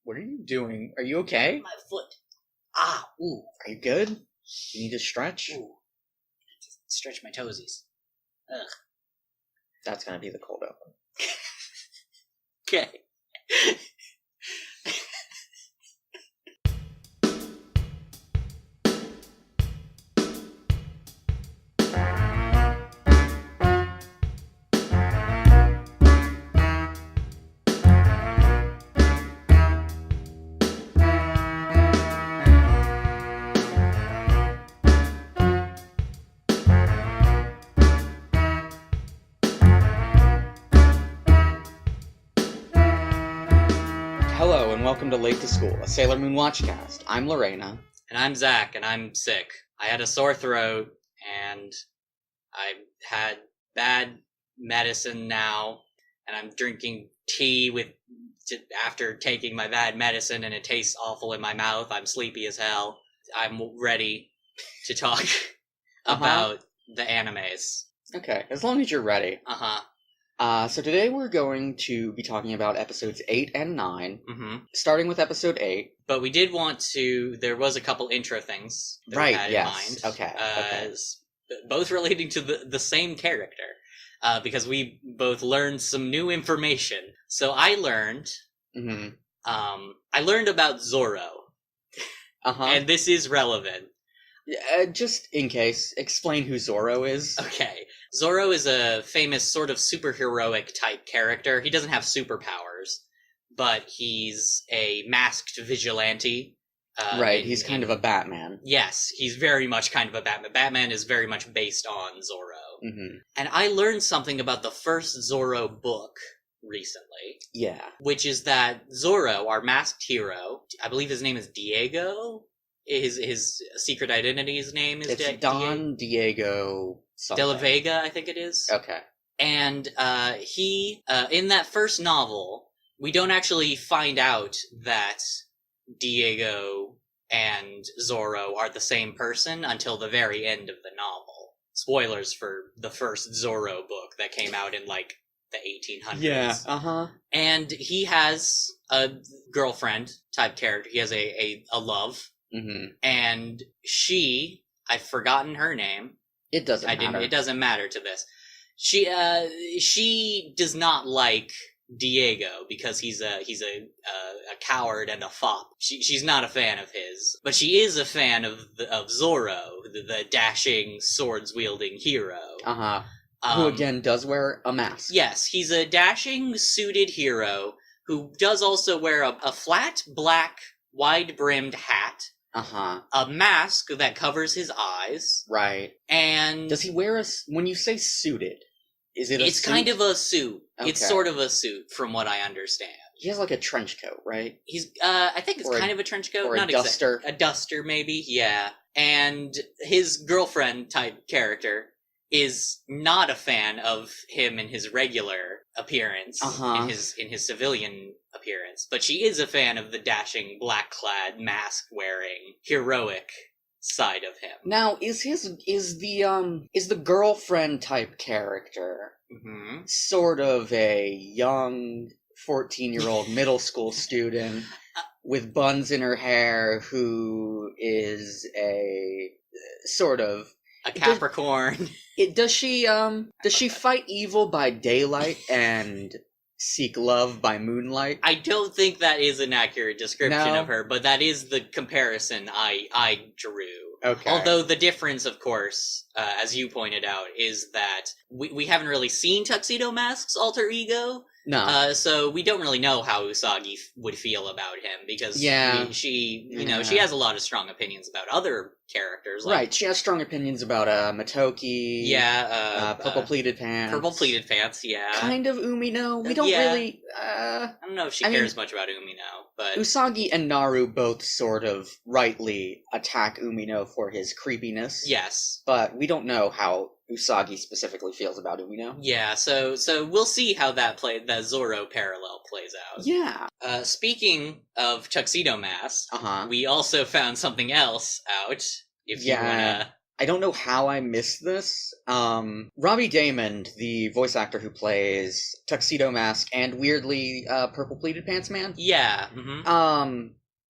What are you doing? Are you okay? My foot. Ooh, are you good? You need to stretch? Ooh. Just stretch my toesies. Ugh. That's gonna be the cold open. Okay. Hello and welcome to Late to School, a Sailor Moon Watchcast. I'm Lorena. And I'm Zach, and I'm sick. I had a sore throat, and I had bad medicine now, and I'm drinking tea after taking my bad medicine, and it tastes awful in my mouth. I'm sleepy as hell. I'm ready to talk about the animes. Okay, as long as you're ready. So today we're going to be talking about episodes 8 and 9, starting with episode 8. But we did want to, there was a couple intro things that we had in mind. Okay. Both relating to the same character, because we both learned some new information. So I learned, about Zorro. And this is relevant. Just in case, explain who Zorro is. Okay. Zorro is a famous sort of superheroic type character. He doesn't have superpowers, but he's a masked vigilante. Right, he's kind of a Batman. Yes, he's very much kind of a Batman. Batman is very much based on Zorro. And I learned something about the first Zorro book recently. Yeah. Which is that Zorro, our masked hero, I believe his name is Diego. His secret identity's name is Don Diego something. De la Vega, I think it is. Okay. And he, in that first novel, we don't actually find out that Diego and Zorro are the same person until the very end of the novel. Spoilers for the first Zorro book that came out in, like, the 1800s. Yeah, And he has a girlfriend-type character. He has a love. And she, I've forgotten her name. It doesn't matter. It doesn't matter to this. She does not like Diego because he's a coward and a fop. She's not a fan of his, but she is a fan of Zorro, the dashing swords wielding hero. Who again does wear a mask. Yes, he's a dashing suited hero who does also wear a flat black wide brimmed hat. A mask that covers his eyes. Right. And does he wear when you say suited, is it It's suit? kind of a suit. Okay. It's sort of a suit, from what I understand. He has like a trench coat, right? He's, I think it's kind of a trench coat. Or not a duster. A duster, maybe, yeah. And his girlfriend-type character is not a fan of him in his regular appearance, in his civilian appearance, but she is a fan of the dashing, black-clad, mask-wearing, heroic side of him. Now, is the girlfriend type character sort of a young 14-year-old middle school student with buns in her hair who is a sort of a Capricorn? Does she fight evil by daylight and seek love by moonlight? I don't think that is an accurate description of her, but that is the comparison I drew. Okay. Although the difference, of course, as you pointed out, is that we haven't really seen Tuxedo Mask's alter ego. No. So we don't really know how Usagi would feel about him, because she has a lot of strong opinions about other characters. Right, she has strong opinions about Motoki. Yeah, Purple Pleated Pants. Purple Pleated Pants, yeah. Kind of Umino. We don't really... I don't know if she cares much about Umino, but... Usagi and Naru both sort of rightly attack Umino for his creepiness. Yes. But we don't know how Usagi specifically feels about Umino. Yeah, so we'll see how that Zorro parallel plays out. Yeah. Speaking of Tuxedo Mask, we also found something else out. If you wanna I don't know how I missed this. Robbie Daymond, the voice actor who plays Tuxedo Mask and weirdly Purple Pleated Pants Man. Yeah. Mm-hmm.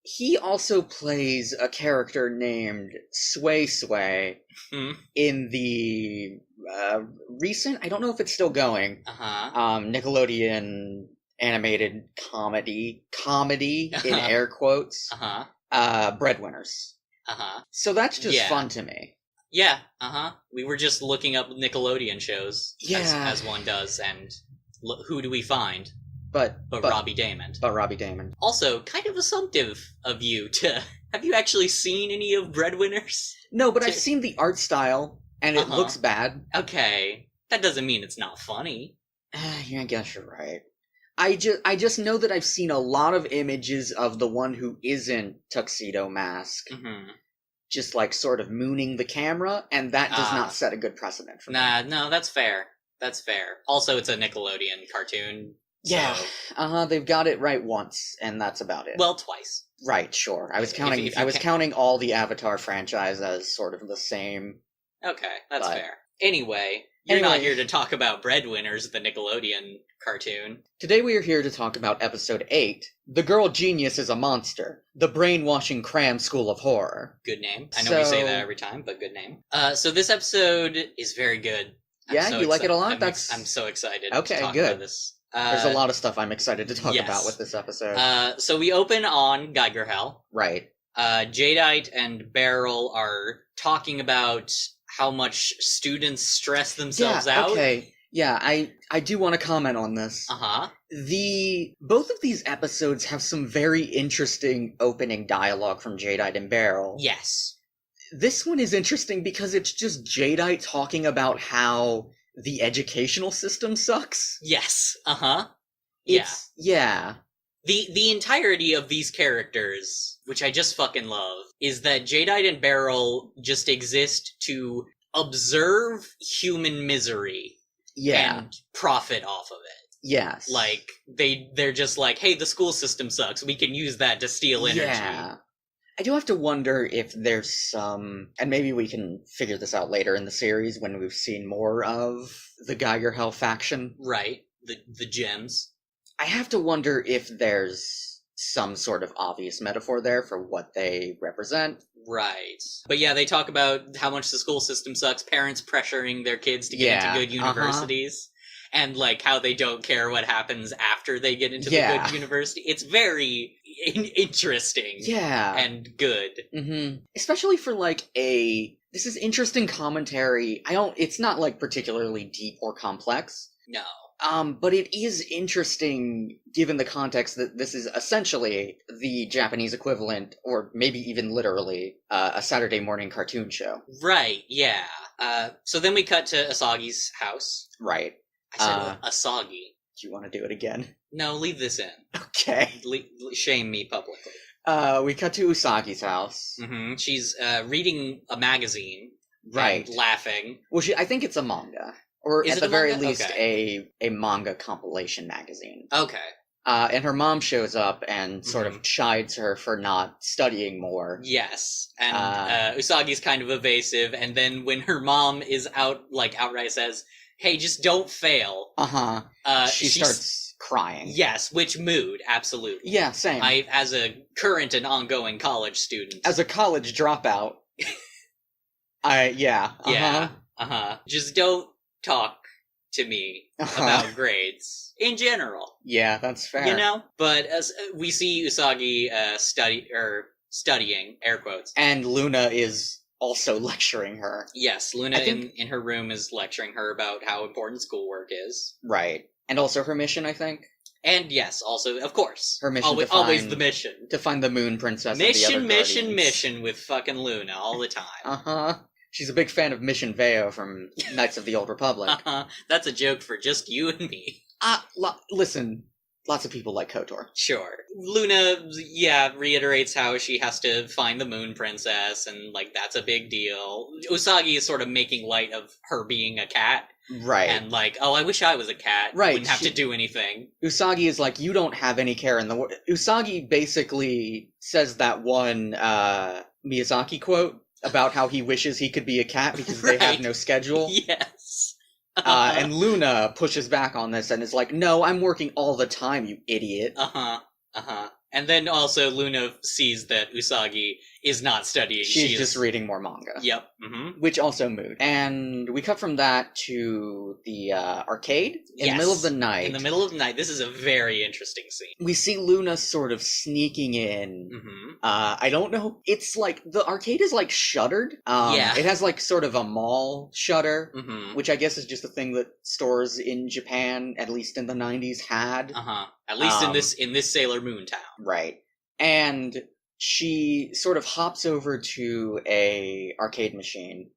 He also plays a character named Sway Sway in the recent, I don't know if it's still going, Nickelodeon animated comedy in air quotes, Breadwinners. So that's just fun to me. Yeah, we were just looking up Nickelodeon shows, as one does, and who do we find? But Robbie Daymond. But Robbie Daymond. Also, kind of assumptive of you to... Have you actually seen any of Breadwinners? No, but I've seen the art style, and it looks bad. Okay. That doesn't mean it's not funny. Yeah, I guess you're right. I just know that I've seen a lot of images of the one who isn't Tuxedo Mask. Just, like, sort of mooning the camera, and that does not set a good precedent for me. No, that's fair. That's fair. Also, it's a Nickelodeon cartoon. Yeah, so... they've got it right once, and that's about it. Well, twice. Right, sure. I was counting. Counting all the Avatar franchise as sort of the same. Okay, that's fair. Anyway, you're not here to talk about Breadwinners, the Nickelodeon cartoon. Today we are here to talk about episode 8. The girl genius is a monster. The brainwashing Cram School of Horror. Good name. I know we say that every time, but good name. So this episode is very good. You like it a lot? I'm so excited. To talk about this. There's a lot of stuff I'm excited to talk about with this episode. So we open on Geiger Hell. Right. Jadeite and Beryl are talking about how much students stress themselves out. Okay. Yeah, I do want to comment on this. Both of these episodes have some very interesting opening dialogue from Jadeite and Beryl. Yes. This one is interesting because it's just Jadeite talking about how the educational system sucks. Yes. Yeah. The entirety of these characters, which I just fucking love, is that Jadeite and Beryl just exist to observe human misery and profit off of it. Yes. Like, they're just like, hey, the school system sucks, we can use that to steal energy. Yeah. I do have to wonder if there's some, and maybe we can figure this out later in the series when we've seen more of the Geiger Hell faction. Right. The gems. I have to wonder if there's some sort of obvious metaphor there for what they represent. Right. But yeah, they talk about how much the school system sucks, parents pressuring their kids to get into good universities, and like how they don't care what happens after they get into the good university. It's very interesting. Yeah. And good. Especially for like this is interesting commentary. It's not like particularly deep or complex. No. But it is interesting given the context that this is essentially the Japanese equivalent, or maybe even literally, a Saturday morning cartoon show. Right, yeah. So then we cut to Usagi's house. Right. I said Usagi. Do you want to do it again? No, leave this in. Okay. Shame me publicly. We cut to Usagi's house. She's reading a magazine. Right. And laughing. Well, I think it's a manga. Or at the very least, a manga compilation magazine. Okay. And her mom shows up and sort of chides her for not studying more. Yes. And Usagi's kind of evasive, and then when her mom is outright says, hey, just don't fail. She starts crying. Yes, which mood, absolutely. Yeah, same. As a current and ongoing college student. As a college dropout. Just don't talk to me about grades in general. Yeah, that's fair. You know? But as we see Usagi studying, air quotes. And Luna is also lecturing her. Yes, Luna in her room is lecturing her about how important schoolwork is. Right. And also her mission, I think. And yes, also, of course. Her mission always the mission. To find the Moon Princess and the other Guardians. Mission with fucking Luna all the time. She's a big fan of Mission Veo from Knights of the Old Republic. That's a joke for just you and me. Listen, lots of people like KOTOR. Sure. Luna, reiterates how she has to find the Moon Princess, and, that's a big deal. Usagi is sort of making light of her being a cat. Right. And I wish I was a cat. Right. Wouldn't have to do anything. Usagi is like, you don't have any care in the world. Usagi basically says that one Miyazaki quote about how he wishes he could be a cat because they have no schedule. Yes. And Luna pushes back on this and is like, no, I'm working all the time, you idiot. And then also Luna sees that Usagi is not studying. She's just reading more manga. Yep. Which also mood. And we cut from that to the arcade in the middle of the night. In the middle of the night. This is a very interesting scene. We see Luna sort of sneaking in. I don't know. It's like, the arcade is like shuttered. It has like sort of a mall shutter, which I guess is just a thing that stores in Japan, at least in the 90s, had. At least in this Sailor Moon town. Right. And she sort of hops over to a arcade machine.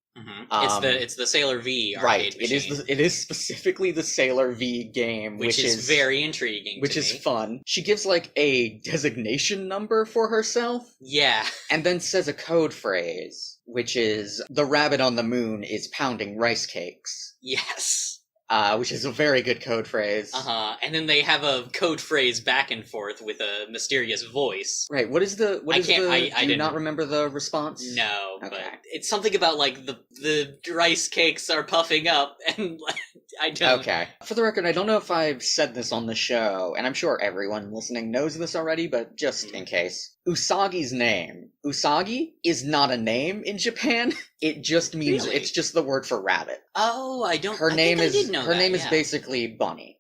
It's the Sailor V arcade machine. It is specifically the Sailor V game, which is very intriguing. Which is fun. She gives like a designation number for herself. Yeah. And then says a code phrase, which is, the rabbit on the moon is pounding rice cakes. Yes. Which is a very good code phrase. And then they have a code phrase back and forth with a mysterious voice. Right. Do you not remember the response? No, okay. But it's something about like the rice cakes are puffing up, and like, I don't. Okay. For the record, I don't know if I've said this on the show, and I'm sure everyone listening knows this already, but just in case. Usagi's name. Usagi is not a name in Japan. It just means, it's just the word for rabbit. Oh, I did know Her name that, is basically Bunny.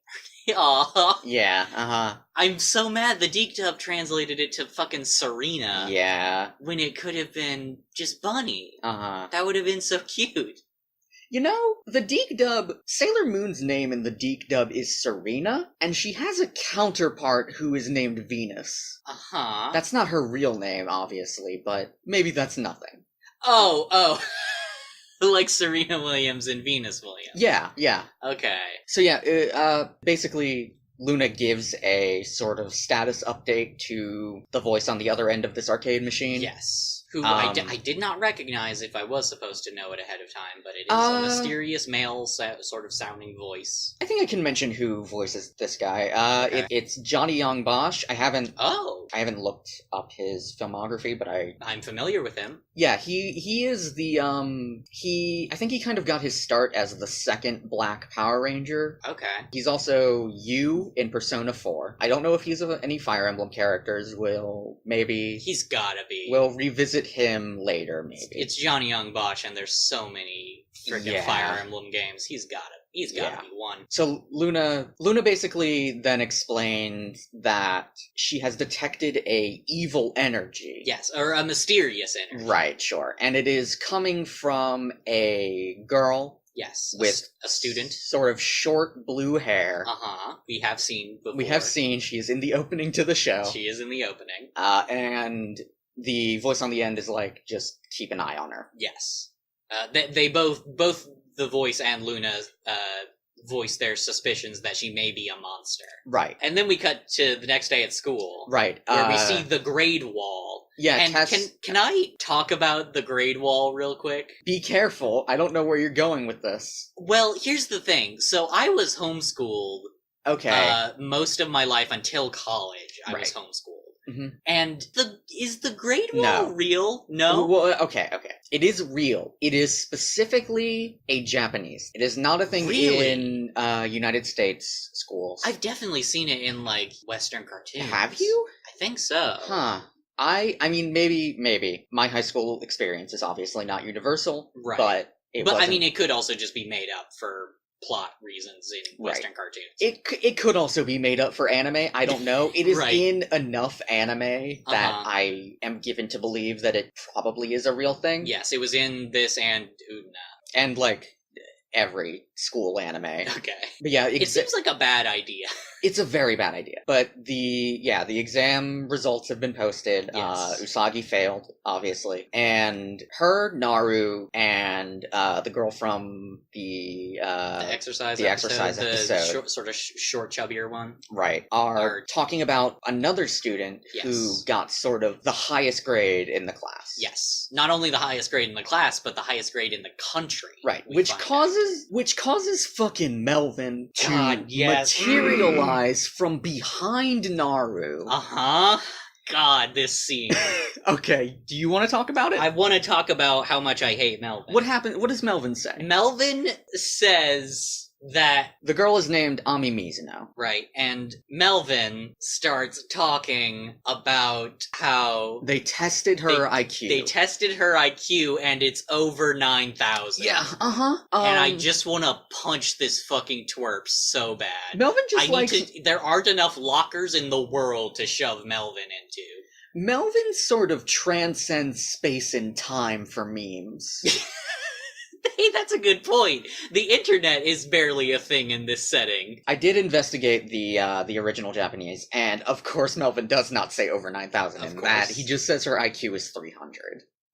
Aww. Yeah, I'm so mad the Deke Dub translated it to fucking Serena. Yeah. When it could have been just Bunny. That would have been so cute. You know, the Deke Dub, Sailor Moon's name in the Deke Dub is Serena, and she has a counterpart who is named Venus. That's not her real name, obviously, but maybe that's nothing. Oh. Like Serena Williams and Venus Williams. Yeah. Okay. So yeah, basically, Luna gives a sort of status update to the voice on the other end of this arcade machine. Yes. Who I did not recognize if I was supposed to know it ahead of time, but it is a mysterious male sort of sounding voice. I think I can mention who voices this guy. Okay. It's Johnny Young Bosch. I haven't looked up his filmography, but I'm familiar with him. Yeah, he is the I think he kind of got his start as the second Black Power Ranger. Okay. He's also Yu in Persona 4. I don't know if he's any Fire Emblem characters. He's gotta be. We'll revisit him later, maybe. It's Johnny Young Bosch, and there's so many freaking Fire Emblem games. He's gotta be one. So Luna basically then explains that she has detected a evil energy. Yes, or a mysterious energy. Right, sure. And it is coming from a girl. Yes, with a student. Sort of short blue hair. We have seen before. We have seen. She is in the opening to the show. She is in the opening. And the voice on the end is like, just keep an eye on her. Yes. They both the voice and Luna voice their suspicions that she may be a monster. Right. And then we cut to the next day at school. Right. Where we see the grade wall. Yeah, and can I talk about the grade wall real quick? Be careful. I don't know where you're going with this. Well, here's the thing. So I was homeschooled. Okay. Most of my life until college, I was homeschooled. Mm-hmm. And is the grade wall real? No? Well, okay. It is real. It is specifically a Japanese. It is not a thing in United States schools. I've definitely seen it in, like, Western cartoons. Have you? I think so. Huh. I mean, maybe. My high school experience is obviously not universal, right? But I mean, it could also just be made up for plot reasons in Western cartoons. It could also be made up for anime. I don't know. It is in enough anime that I am given to believe that it probably is a real thing. Yes, it was in this and Utena. And, like, every school anime. Okay. But yeah, it seems like a bad idea. It's a very bad idea. But the exam results have been posted. Yes. Usagi failed, obviously. And her, Naru, and the girl from the exercise episode. The sort of short, chubbier one. Right. Are talking about another student who got sort of the highest grade in the class. Yes. Not only the highest grade in the class, but the highest grade in the country. Right. Which causes fucking Melvin to materialize from behind Naru. god, this scene. Okay, do you want to talk about it? I want to talk about how much I hate Melvin. What happened? What does Melvin say? Melvin says that... The girl is named Ami Mizuno. Right, and Melvin starts talking about how... They tested her IQ. They tested her IQ, and it's over 9,000. Yeah, uh-huh. And I just want to punch this fucking twerp so bad. Melvin just there aren't enough lockers in the world to shove Melvin into. Melvin sort of transcends space and time for memes. Hey, that's a good point. The internet is barely a thing in this setting. I did investigate the original Japanese, and of course Melvin does not say over 9,000 in that. He just says her IQ is 300.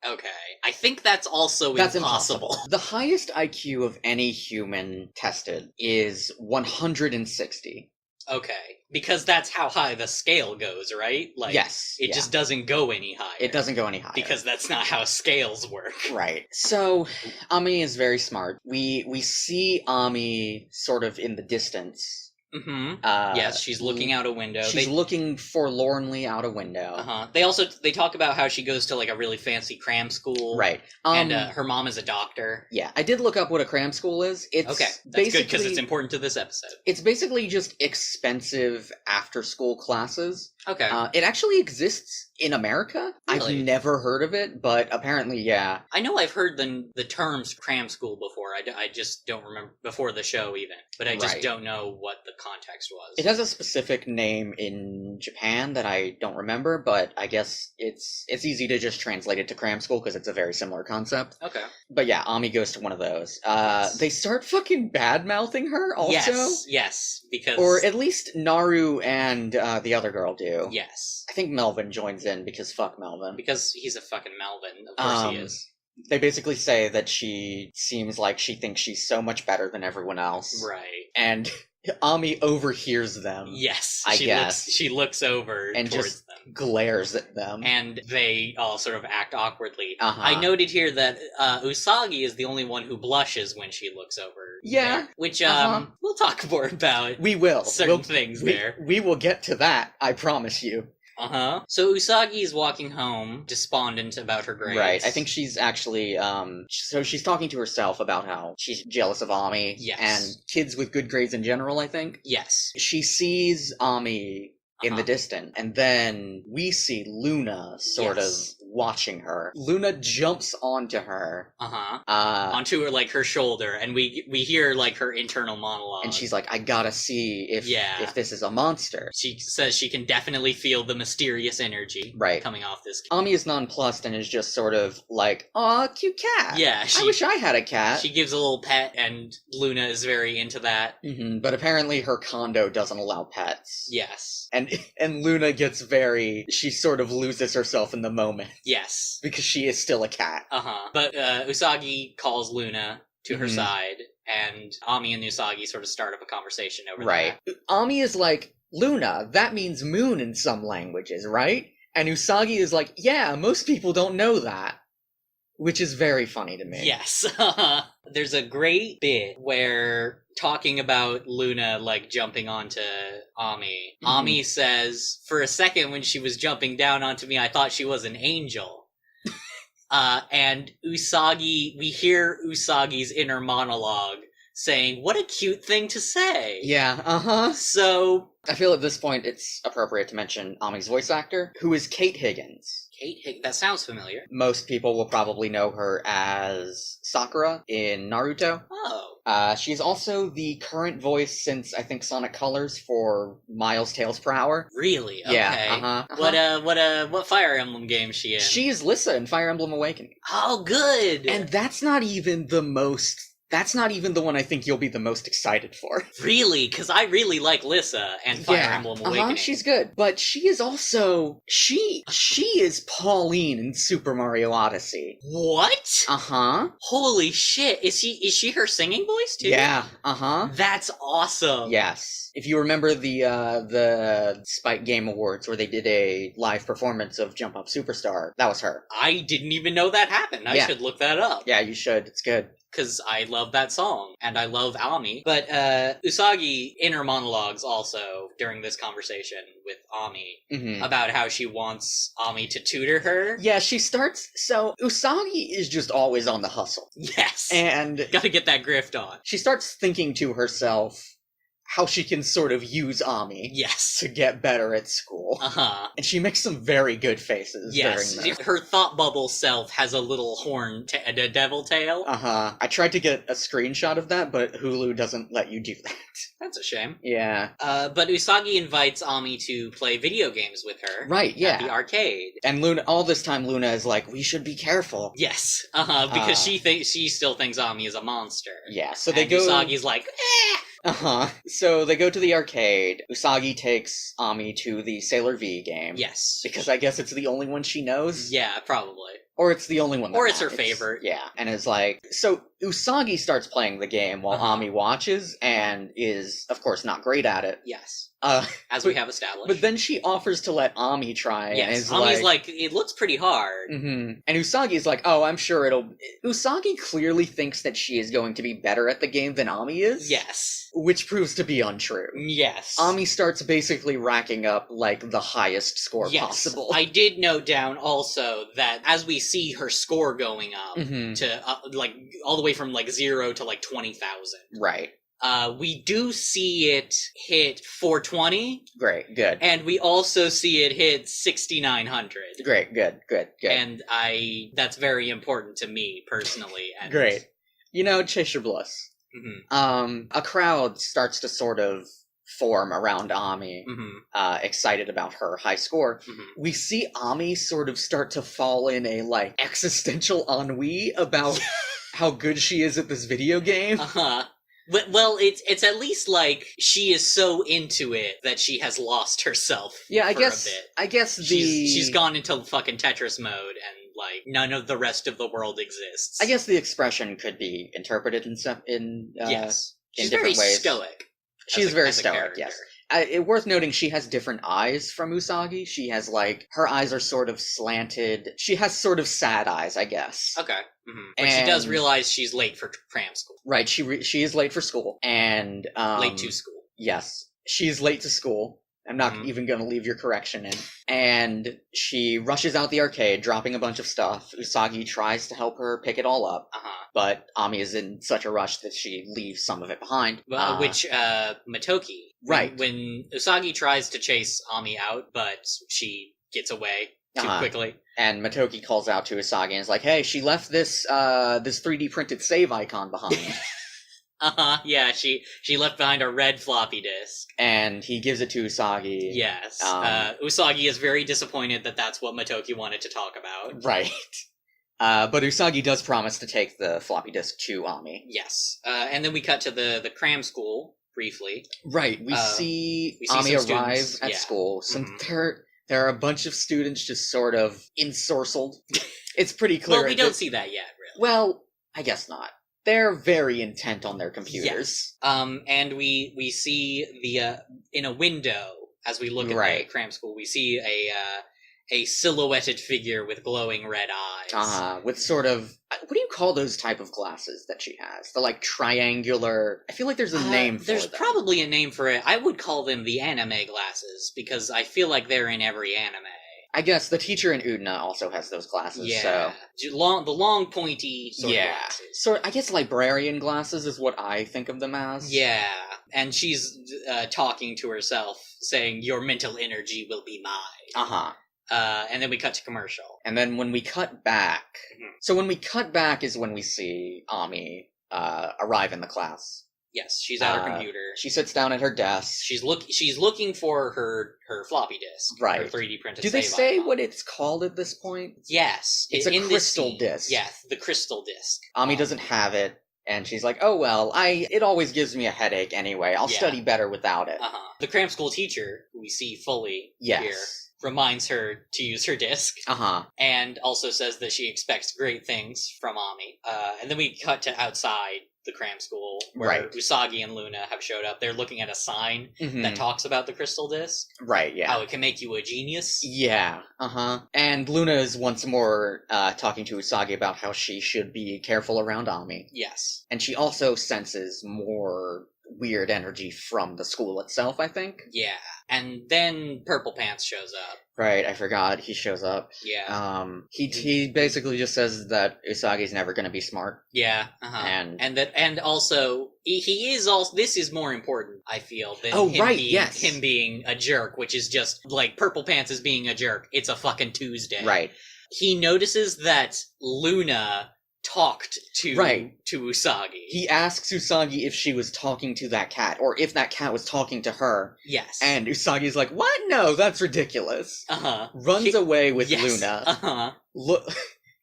Okay. I think that's also impossible. The highest IQ of any human tested is 160. Okay. Because that's how high the scale goes, right? Like, yes. It just doesn't go any higher. It doesn't go any higher. Because that's not how scales work. Right. So, Ami is very smart. We see Ami sort of in the distance. Mm-hmm. Yes, she's looking out a window. She's looking forlornly out a window. Uh-huh. They talk about how she goes to like a really fancy cram school. Right. And her mom is a doctor. Yeah, I did look up what a cram school is. It's okay, that's good because it's important to this episode. It's basically just expensive after-school classes. Okay. It actually exists in America. Really? I've never heard of it, but apparently, yeah. I know I've heard the terms cram school before. I just don't remember, before the show even. But I just don't know what the context was. It has a specific name in Japan that I don't remember, but I guess it's easy to just translate it to cram school because it's a very similar concept. Okay. But yeah, Ami goes to one of those. Yes. They start fucking bad-mouthing her also. Yes, because... Or at least Naru and the other girl do. Yes. I think Melvin joins in because fuck Melvin. Because he's a fucking Melvin. Of course he is. They basically say that she seems like she thinks she's so much better than everyone else. Right. And Ami overhears them. Yes. I guess. She looks over and towards just them. Glares at them. And they all sort of act awkwardly. Uh-huh. I noted here that Usagi is the only one who blushes when she looks over. Yeah. There, which we'll talk more about. We will. Certain things there. We will get to that, I promise you. Uh-huh. So Usagi is walking home, despondent about her grades. Right. I think she's actually, so she's talking to herself about how she's jealous of Ami. Yes. And kids with good grades in general, I think. Yes. She sees Ami in the distance, and then we see Luna sort of watching her. Luna jumps onto her. Onto her, like, her shoulder, and we hear, like, her internal monologue. And she's like, I gotta see if this is a monster. She says she can definitely feel the mysterious energy coming off this cat. Ami is nonplussed and is just sort of like, aw, cute cat. Yeah. I wish I had a cat. She gives a little pet, and Luna is very into that. Mm-hmm. But apparently her condo doesn't allow pets. Yes. And Luna gets she sort of loses herself in the moment. Yes. Because she is still a cat. But Usagi calls Luna to her side, and Ami and Usagi sort of start up a conversation over that. Ami is like, Luna, that means moon in some languages, right? And Usagi is like, yeah, most people don't know that. Which is very funny to me. Yes. There's a great bit where talking about Luna, like, jumping onto Ami. Mm-hmm. Ami says, for a second when she was jumping down onto me, I thought she was an angel. And Usagi, we hear Usagi's inner monologue saying, what a cute thing to say. Yeah, So... I feel at this point it's appropriate to mention Ami's voice actor, who is Kate Higgins. That sounds familiar. Most people will probably know her as Sakura in Naruto. Oh. She's also the current voice since, I think, Sonic Colors for Miles Tales Per Hour. Really? Okay. Yeah, What Fire Emblem game is she in? She is Lissa in Fire Emblem Awakening. Oh, good! And that's not even the one I think you'll be the most excited for. Really? Because I really like Lissa and Fire Emblem Awakening. She's good. But she is also... She is Pauline in Super Mario Odyssey. What? Holy shit. Is she her singing voice, too? Yeah. That's awesome. Yes. If you remember the Spike Game Awards where they did a live performance of Jump Up Superstar, that was her. I didn't even know that happened. I should look that up. Yeah, you should. It's good. because I love that song, and I love Ami. But Usagi inner monologues also during this conversation with Ami about how she wants Ami to tutor her. Yeah, she starts... So, Usagi is just always on the hustle. Yes! And... Gotta get that grift on. She starts thinking to herself how she can sort of use Ami to get better at school. And she makes some very good faces during this. Her thought bubble self has a little horn, a devil tail. I tried to get a screenshot of that, but Hulu doesn't let you do that. That's a shame. Yeah. But Usagi invites Ami to play video games with her. Right, yeah. At the arcade. And Luna, all this time, Luna is like, we should be careful. Yes. Because she still thinks Ami is a monster. Yeah, so they go... Usagi's like, eh! So they go to the arcade. Usagi takes Ami to the Sailor V game. Yes. Because I guess it's the only one she knows. Yeah, probably. Or it's the only one that Or it's matters. her favorite. Yeah. And is like... So Usagi starts playing the game while Ami watches and is, of course, not great at it. Yes. As we have established. But then she offers to let Ami try. Yes, and is Ami's like, it looks pretty hard. And Usagi's like, oh, I'm sure it'll... Usagi clearly thinks that she is going to be better at the game than Ami is. Yes. Which proves to be untrue. Yes. Ami starts basically racking up, like, the highest score possible. I did note down also that as we see her score going up to, like, all the way from, like, 0 to, like, 20,000. Right. We do see it hit 420. Great, good. And we also see it hit 6,900. Great, good. And that's very important to me, personally. And Great. You know, chase your bliss. A crowd starts to sort of form around Ami, excited about her high score. We see Ami sort of start to fall in a, like, existential ennui about how good she is at this video game. Well, it's at least like she is so into it that she has lost herself. Yeah, a bit. I guess she's gone into fucking Tetris mode and like none of the rest of the world exists. I guess the expression could be interpreted in yes, she's in different very ways. Stoic. She's very stoic. Yes. Worth noting, she has different eyes from Usagi. She has, like, her eyes are sort of slanted. She has sort of sad eyes, I guess. Okay. But she does realize she's late for cram school. Right, she is late for school. And, late to school. Yes. She's late to school. I'm not even going to leave your correction in. And she rushes out the arcade, dropping a bunch of stuff. Usagi tries to help her pick it all up. But Ami is in such a rush that she leaves some of it behind. Which, Motoki. Right. When Usagi tries to chase Ami out, but she gets away too quickly. And Motoki calls out to Usagi and is like, hey, she left this 3D printed save icon behind. Yeah, she left behind a red floppy disk. And he gives it to Usagi. Yes. Usagi is very disappointed that that's what Motoki wanted to talk about. Right. But Usagi does promise to take the floppy disk to Ami. Yes. And then we cut to the cram school, briefly. Right. We see Ami arrive at school. There are a bunch of students just sort of ensorcelled. It's pretty clear. Well, we don't see that yet, really. Well, I guess not. They're very intent on their computers. Yes. And we see in a window, as we look at the cram school, we see a silhouetted figure with glowing red eyes. With sort of... What do you call those type of glasses that she has? The, like, triangular... I feel like there's a name for them. There's probably a name for it. I would call them the anime glasses, because I feel like they're in every anime. I guess the teacher in Udna also has those glasses, so... The long, pointy sort of glasses. So I guess librarian glasses is what I think of them as. Yeah, and she's talking to herself, saying, your mental energy will be mine. And then we cut to commercial. And then when we cut back... So when we cut back is when we see Ami arrive in the class. Yes, she's at her computer. She sits down at her desk. She's looking for her floppy disk. Right. Her 3D printed Do they say icon. what it's called at this point? Yes. It's a crystal disk. Yes, the crystal disk. Ami doesn't have it, and she's like, oh well, it always gives me a headache anyway. I'll study better without it. The cram school teacher, who we see fully here, reminds her to use her disc. And also says that she expects great things from Ami. And then we cut to outside the Cram School, where Right. Usagi and Luna have showed up. They're looking at a sign that talks about the crystal disc. Right, yeah. How it can make you a genius. Yeah, And Luna is once more talking to Usagi about how she should be careful around Ami. Yes. And she also senses more weird energy from the school itself, I think. Yeah. And then Purple Pants shows up. Right, I forgot. He shows up. Yeah. He basically just says that Usagi's never going to be smart. Yeah. And also he is also, this is more important, I feel, than him being a jerk, which is just like Purple Pants is being a jerk. It's a fucking Tuesday. Right. He notices that Luna talked to Usagi. He asks Usagi if she was talking to that cat, or if that cat was talking to her. Yes. And Usagi's like, what? No, that's ridiculous. Runs away with Luna. Look,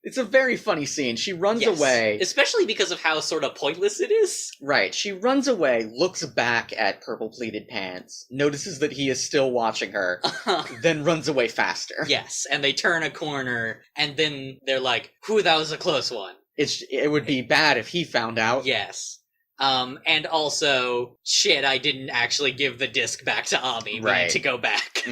it's a very funny scene. She runs away. Especially because of how sort of pointless it is. Right. She runs away, looks back at Purple Pleated Pants, notices that he is still watching her, then runs away faster. Yes, and they turn a corner, and then they're like, whew, that was a close one. It would be bad if he found out. Yes. And also, shit, I didn't actually give the disc back to Ami. We need to go back.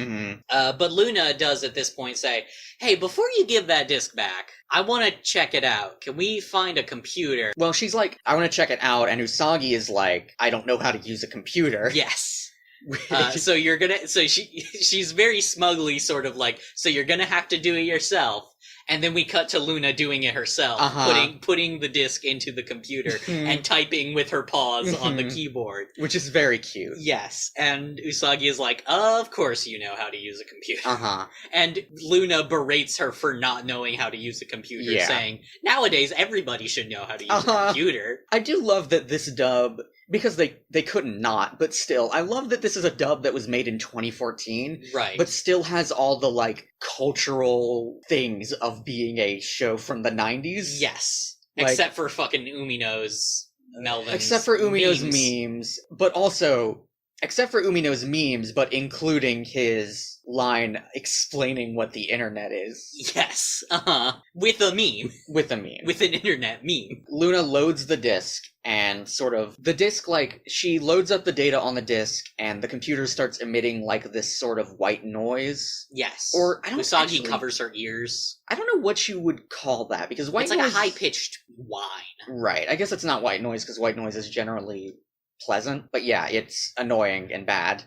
But Luna does at this point say, hey, before you give that disc back, I want to check it out. Can we find a computer? Well, she's like, I want to check it out, and Usagi is like, I don't know how to use a computer. Yes. She's very smugly sort of like, so you're gonna have to do it yourself. And then we cut to Luna doing it herself, putting the disc into the computer and typing with her paws on the keyboard. Which is very cute. Yes, and Usagi is like, of course you know how to use a computer. And Luna berates her for not knowing how to use a computer, saying, nowadays everybody should know how to use a computer. I do love that this dub, because they couldn't not, but still, I love that this is a dub that was made in 2014. Right. But still has all the, like, cultural things of being a show from the 90s. Yes. Like, except for fucking Umino's Melvin's Except for Umino's memes, but also... Except for Umino's memes, but including his line explaining what the internet is. Yes, with a meme. With a meme. With an internet meme. Luna loads the disc, and sort of... The disc, like, she loads up the data on the disc, and the computer starts emitting, like, this sort of white noise. Yes. Or, I don't Usagi covers her ears. I don't know what you would call that, because white noise... It's like a high-pitched whine. Right. I guess it's not white noise, because white noise is generally... pleasant, but yeah, it's annoying and bad.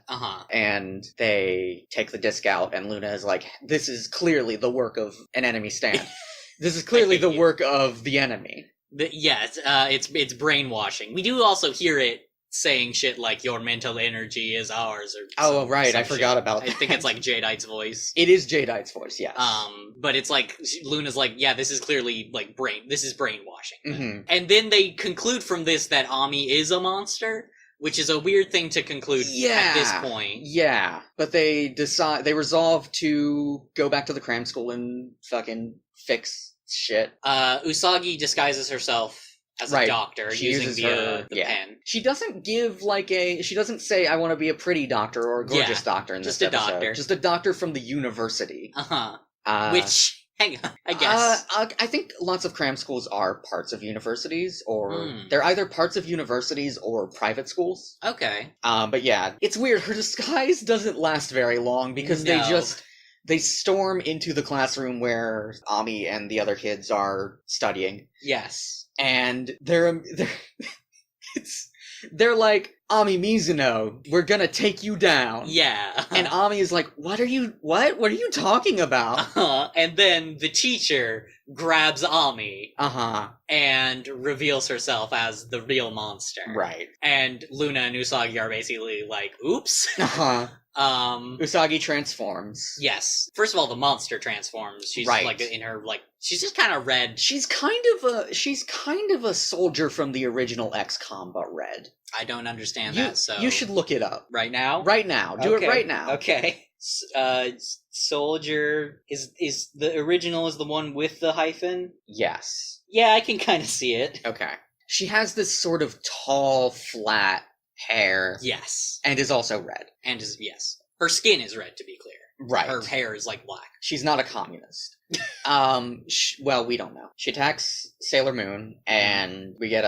And they take the disc out, and Luna is like, this is clearly the work of an enemy stand. This is clearly the work of the enemy. It's brainwashing. We do also hear it saying shit like, your mental energy is ours, or right, I forgot about that. I think it's like Jadeite's voice. It is Jadeite's voice, yes. But it's like, Luna's like, yeah, this is clearly, like, this is brainwashing. And then they conclude from this that Ami is a monster, which is a weird thing to conclude at this point. Yeah, but they resolve to go back to the Cram School and fucking fix shit. Usagi disguises herself as a doctor, using the pen. She doesn't give, like, she doesn't say, I want to be a pretty doctor or a gorgeous doctor in this episode. Just a doctor. Just a doctor from the university. Which, hang on, I guess. I think lots of cram schools are parts of universities, or they're either parts of universities or private schools. Okay. But yeah, it's weird. Her disguise doesn't last very long, because they storm into the classroom where Ami and the other kids are studying. Yes. And they're like, Ami Mizuno, we're gonna take you down. Yeah. And Ami is like, what are you talking about? And then the teacher grabs Ami. And reveals herself as the real monster. Right. And Luna and Usagi are basically like, oops. Usagi transforms. Yes. First of all, the monster transforms. She's like in her, like, she's just kind of red. She's kind of a soldier from the original XCOM, but red. I don't understand that, so... You should look it up. Right now? Right now. Do it right now. Okay. Soldier... Is the original is the one with the hyphen? Yes. Yeah, I can kind of see it. Okay. She has this sort of tall, flat hair. Yes. And is also red. Yes. Her skin is red, to be clear. Right. Her hair is like black. She's not a communist. Well, we don't know. She attacks Sailor Moon, and we get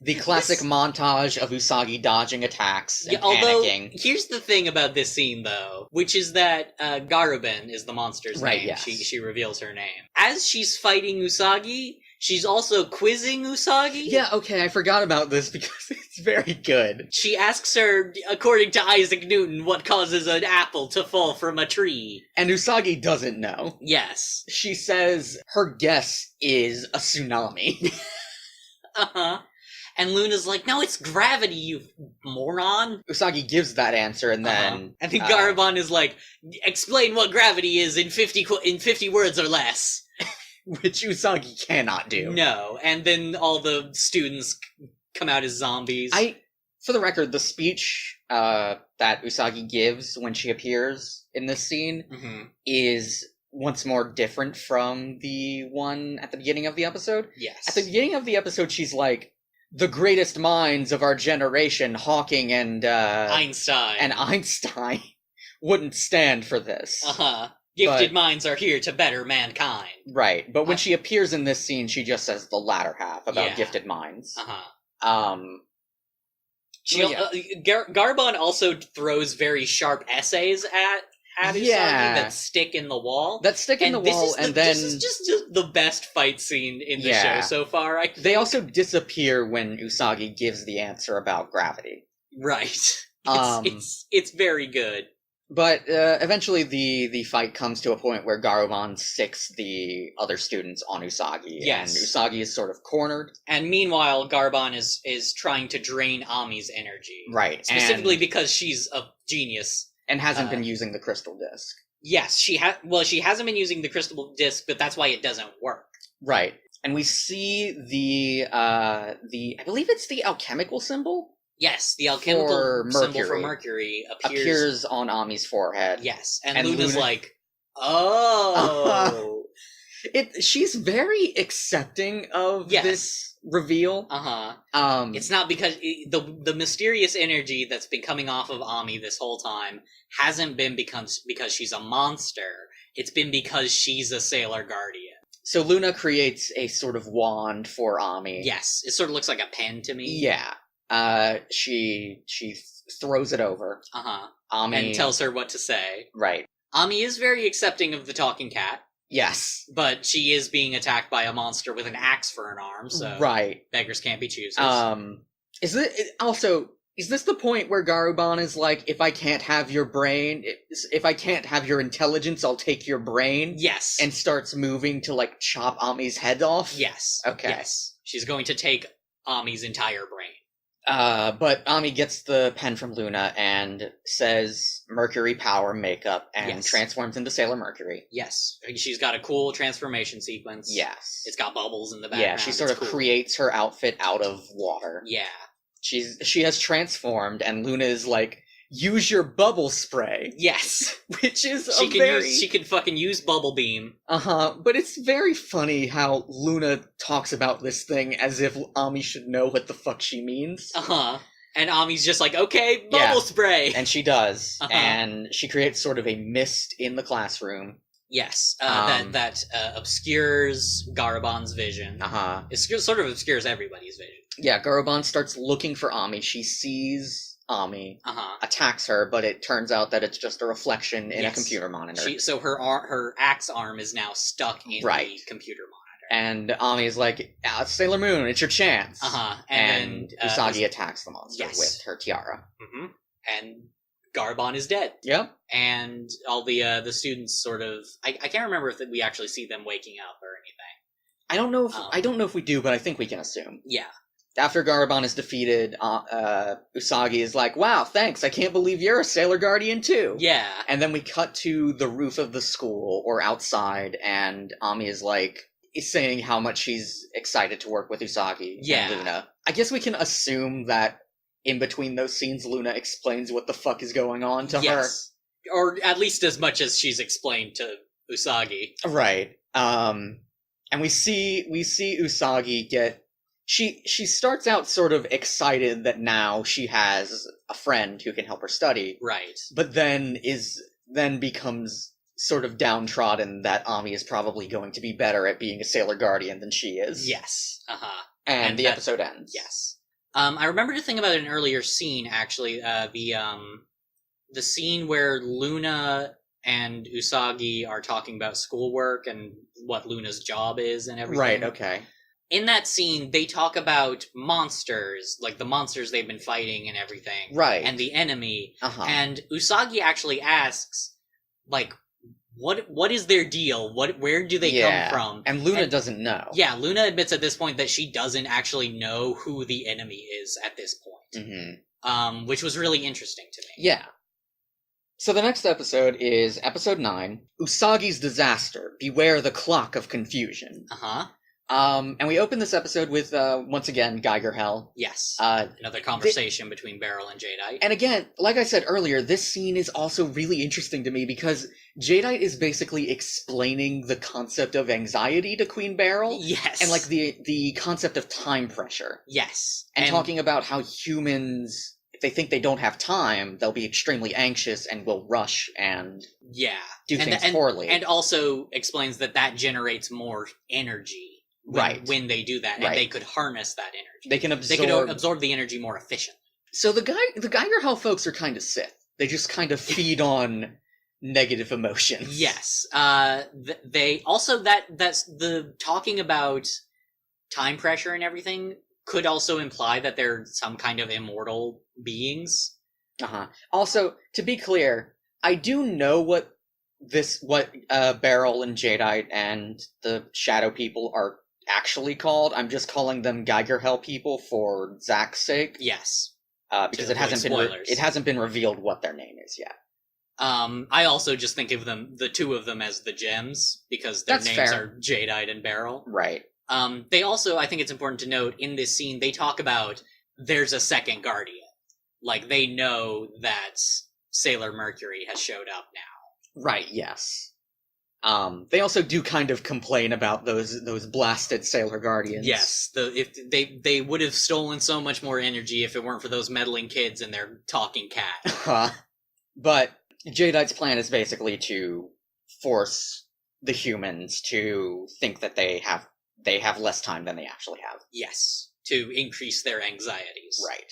the classic montage of Usagi dodging attacks and panicking. Here's the thing about this scene, though, which is that Garubin is the monster's name. Yes. She reveals her name. As she's fighting Usagi, she's also quizzing Usagi. Yeah, okay, I forgot about this because it's very good. She asks her, according to Isaac Newton, what causes an apple to fall from a tree. And Usagi doesn't know. Yes. She says her guess is a tsunami. Uh-huh. And Luna's like, no, it's gravity, you moron. Usagi gives that answer, and then... And then Garubin is like, explain what gravity is in 50 words or less. Which Usagi cannot do. No, and then all the students come out as zombies. For the record, the speech that Usagi gives when she appears in this scene is once more different from the one at the beginning of the episode. Yes. At the beginning of the episode, she's like, the greatest minds of our generation, Hawking and Einstein, wouldn't stand for this. Gifted minds are here to better mankind. Right, but when she appears in this scene, she just says the latter half about gifted minds. Garubin also throws very sharp essays at Usagi that stick in the wall. This is just the best fight scene in the show so far. I think. They also disappear when Usagi gives the answer about gravity. Right. It's very good. But eventually the fight comes to a point where Garubin sicks the other students on Usagi. Yes. And Usagi is sort of cornered. And meanwhile, Garubin is trying to drain Ami's energy. Right. Specifically because she's a genius. And hasn't been using the crystal disc. Yes, she hasn't been using the crystal disc, but that's why it doesn't work. Right. And we see I believe it's the alchemical symbol? Yes, the alchemical symbol for Mercury appears on Ami's forehead. Yes, and Luna's like, oh. She's very accepting of this reveal. It's not because the mysterious energy that's been coming off of Ami this whole time hasn't been because she's a monster. It's been because she's a Sailor Guardian. So Luna creates a sort of wand for Ami. Yes, it sort of looks like a pen to me. Yeah. She throws it over. Ami and tells her what to say. Right. Ami is very accepting of the talking cat. Yes. But she is being attacked by a monster with an axe for an arm, so beggars can't be choosers. Is this the point where Garubin is like, if I can't have your brain, if I can't have your intelligence, I'll take your brain? Yes. And starts moving to, like, chop Ami's head off? Yes. Okay. Yes. She's going to take Ami's entire brain. But Ami gets the pen from Luna and says Mercury power makeup and transforms into Sailor Mercury. Yes. She's got a cool transformation sequence. Yes. It's got bubbles in the background. Yeah, she sort of creates her outfit out of water. Yeah. She has transformed, and Luna is like, use your bubble spray. Yes. Which is she can fucking use Bubble Beam. But it's very funny how Luna talks about this thing as if Ami should know what the fuck she means. And Ami's just like, okay, bubble spray. And she does. And she creates sort of a mist in the classroom. Yes. That obscures Garubin's vision. It sort of obscures everybody's vision. Yeah, Garubin starts looking for Ami. She sees Ami, attacks her, but it turns out that it's just a reflection in a computer monitor. So her axe arm is now stuck in the computer monitor. And Ami is like, Sailor Moon, it's your chance. And Usagi attacks the monster with her tiara. And Garubin is dead. Yep. And all the students sort of... I can't remember if we actually see them waking up or anything. I don't know if we do, but I think we can assume. Yeah. After Garubin is defeated, Usagi is like, wow, thanks, I can't believe you're a Sailor Guardian too. Yeah. And then we cut to the roof of the school, or outside, and Ami is saying how much she's excited to work with Usagi and Luna. I guess we can assume that in between those scenes, Luna explains what the fuck is going on to her. Or at least as much as she's explained to Usagi. Right. And we see Usagi get... She starts out sort of excited that now she has a friend who can help her study. Right. But then is then becomes sort of downtrodden that Ami is probably going to be better at being a Sailor Guardian than she is. Yes. Uh-huh. And the episode ends. Yes. I remember to think about an earlier scene, actually. The scene where Luna and Usagi are talking about schoolwork and what Luna's job is and everything. Right, okay. In that scene, they talk about monsters, like the monsters they've been fighting and everything. Right. And the enemy. Uh-huh. And Usagi actually asks, like, what is their deal? Where do they come from? And Luna doesn't know. Yeah, Luna admits at this point that she doesn't actually know who the enemy is at this point. Mm-hmm. Which was really interesting to me. Yeah. So the next episode is episode 9, Usagi's Disaster, Beware the Clock of Confusion. Uh-huh. And we open this episode with, once again, Geiger Hell. Yes. Another conversation between Beryl and Jadeite. And again, like I said earlier, this scene is also really interesting to me because Jadeite is basically explaining the concept of anxiety to Queen Beryl. Yes. And, like, the concept of time pressure. Yes. And talking about how humans, if they think they don't have time, they'll be extremely anxious and will rush and do things poorly. And also explains that generates more energy. When they do that, and they could harness that energy. They can absorb the energy more efficiently. So the Geiger Hell folks are kind of Sith. They just kind of feed on negative emotions. Yes. They also that's the talking about time pressure and everything could also imply that they're some kind of immortal beings. Uh-huh. Also, to be clear, I do know what Beryl and Jadeite and the Shadow People are actually called. I'm just calling them Geiger Hell people for Zach's sake. Yes. Because it hasn't been revealed what their name is yet. I also just think of the two of them as the Gems, because their names are Jadeite and Beryl. Right. They also, I think it's important to note, in this scene, they talk about there's a second Guardian. Like, they know that Sailor Mercury has showed up now. Right, yes. They also do kind of complain about those blasted Sailor Guardians. Yes, if they would have stolen so much more energy if it weren't for those meddling kids and their talking cat. But Jadeite's plan is basically to force the humans to think that they have less time than they actually have. Yes, to increase their anxieties. Right.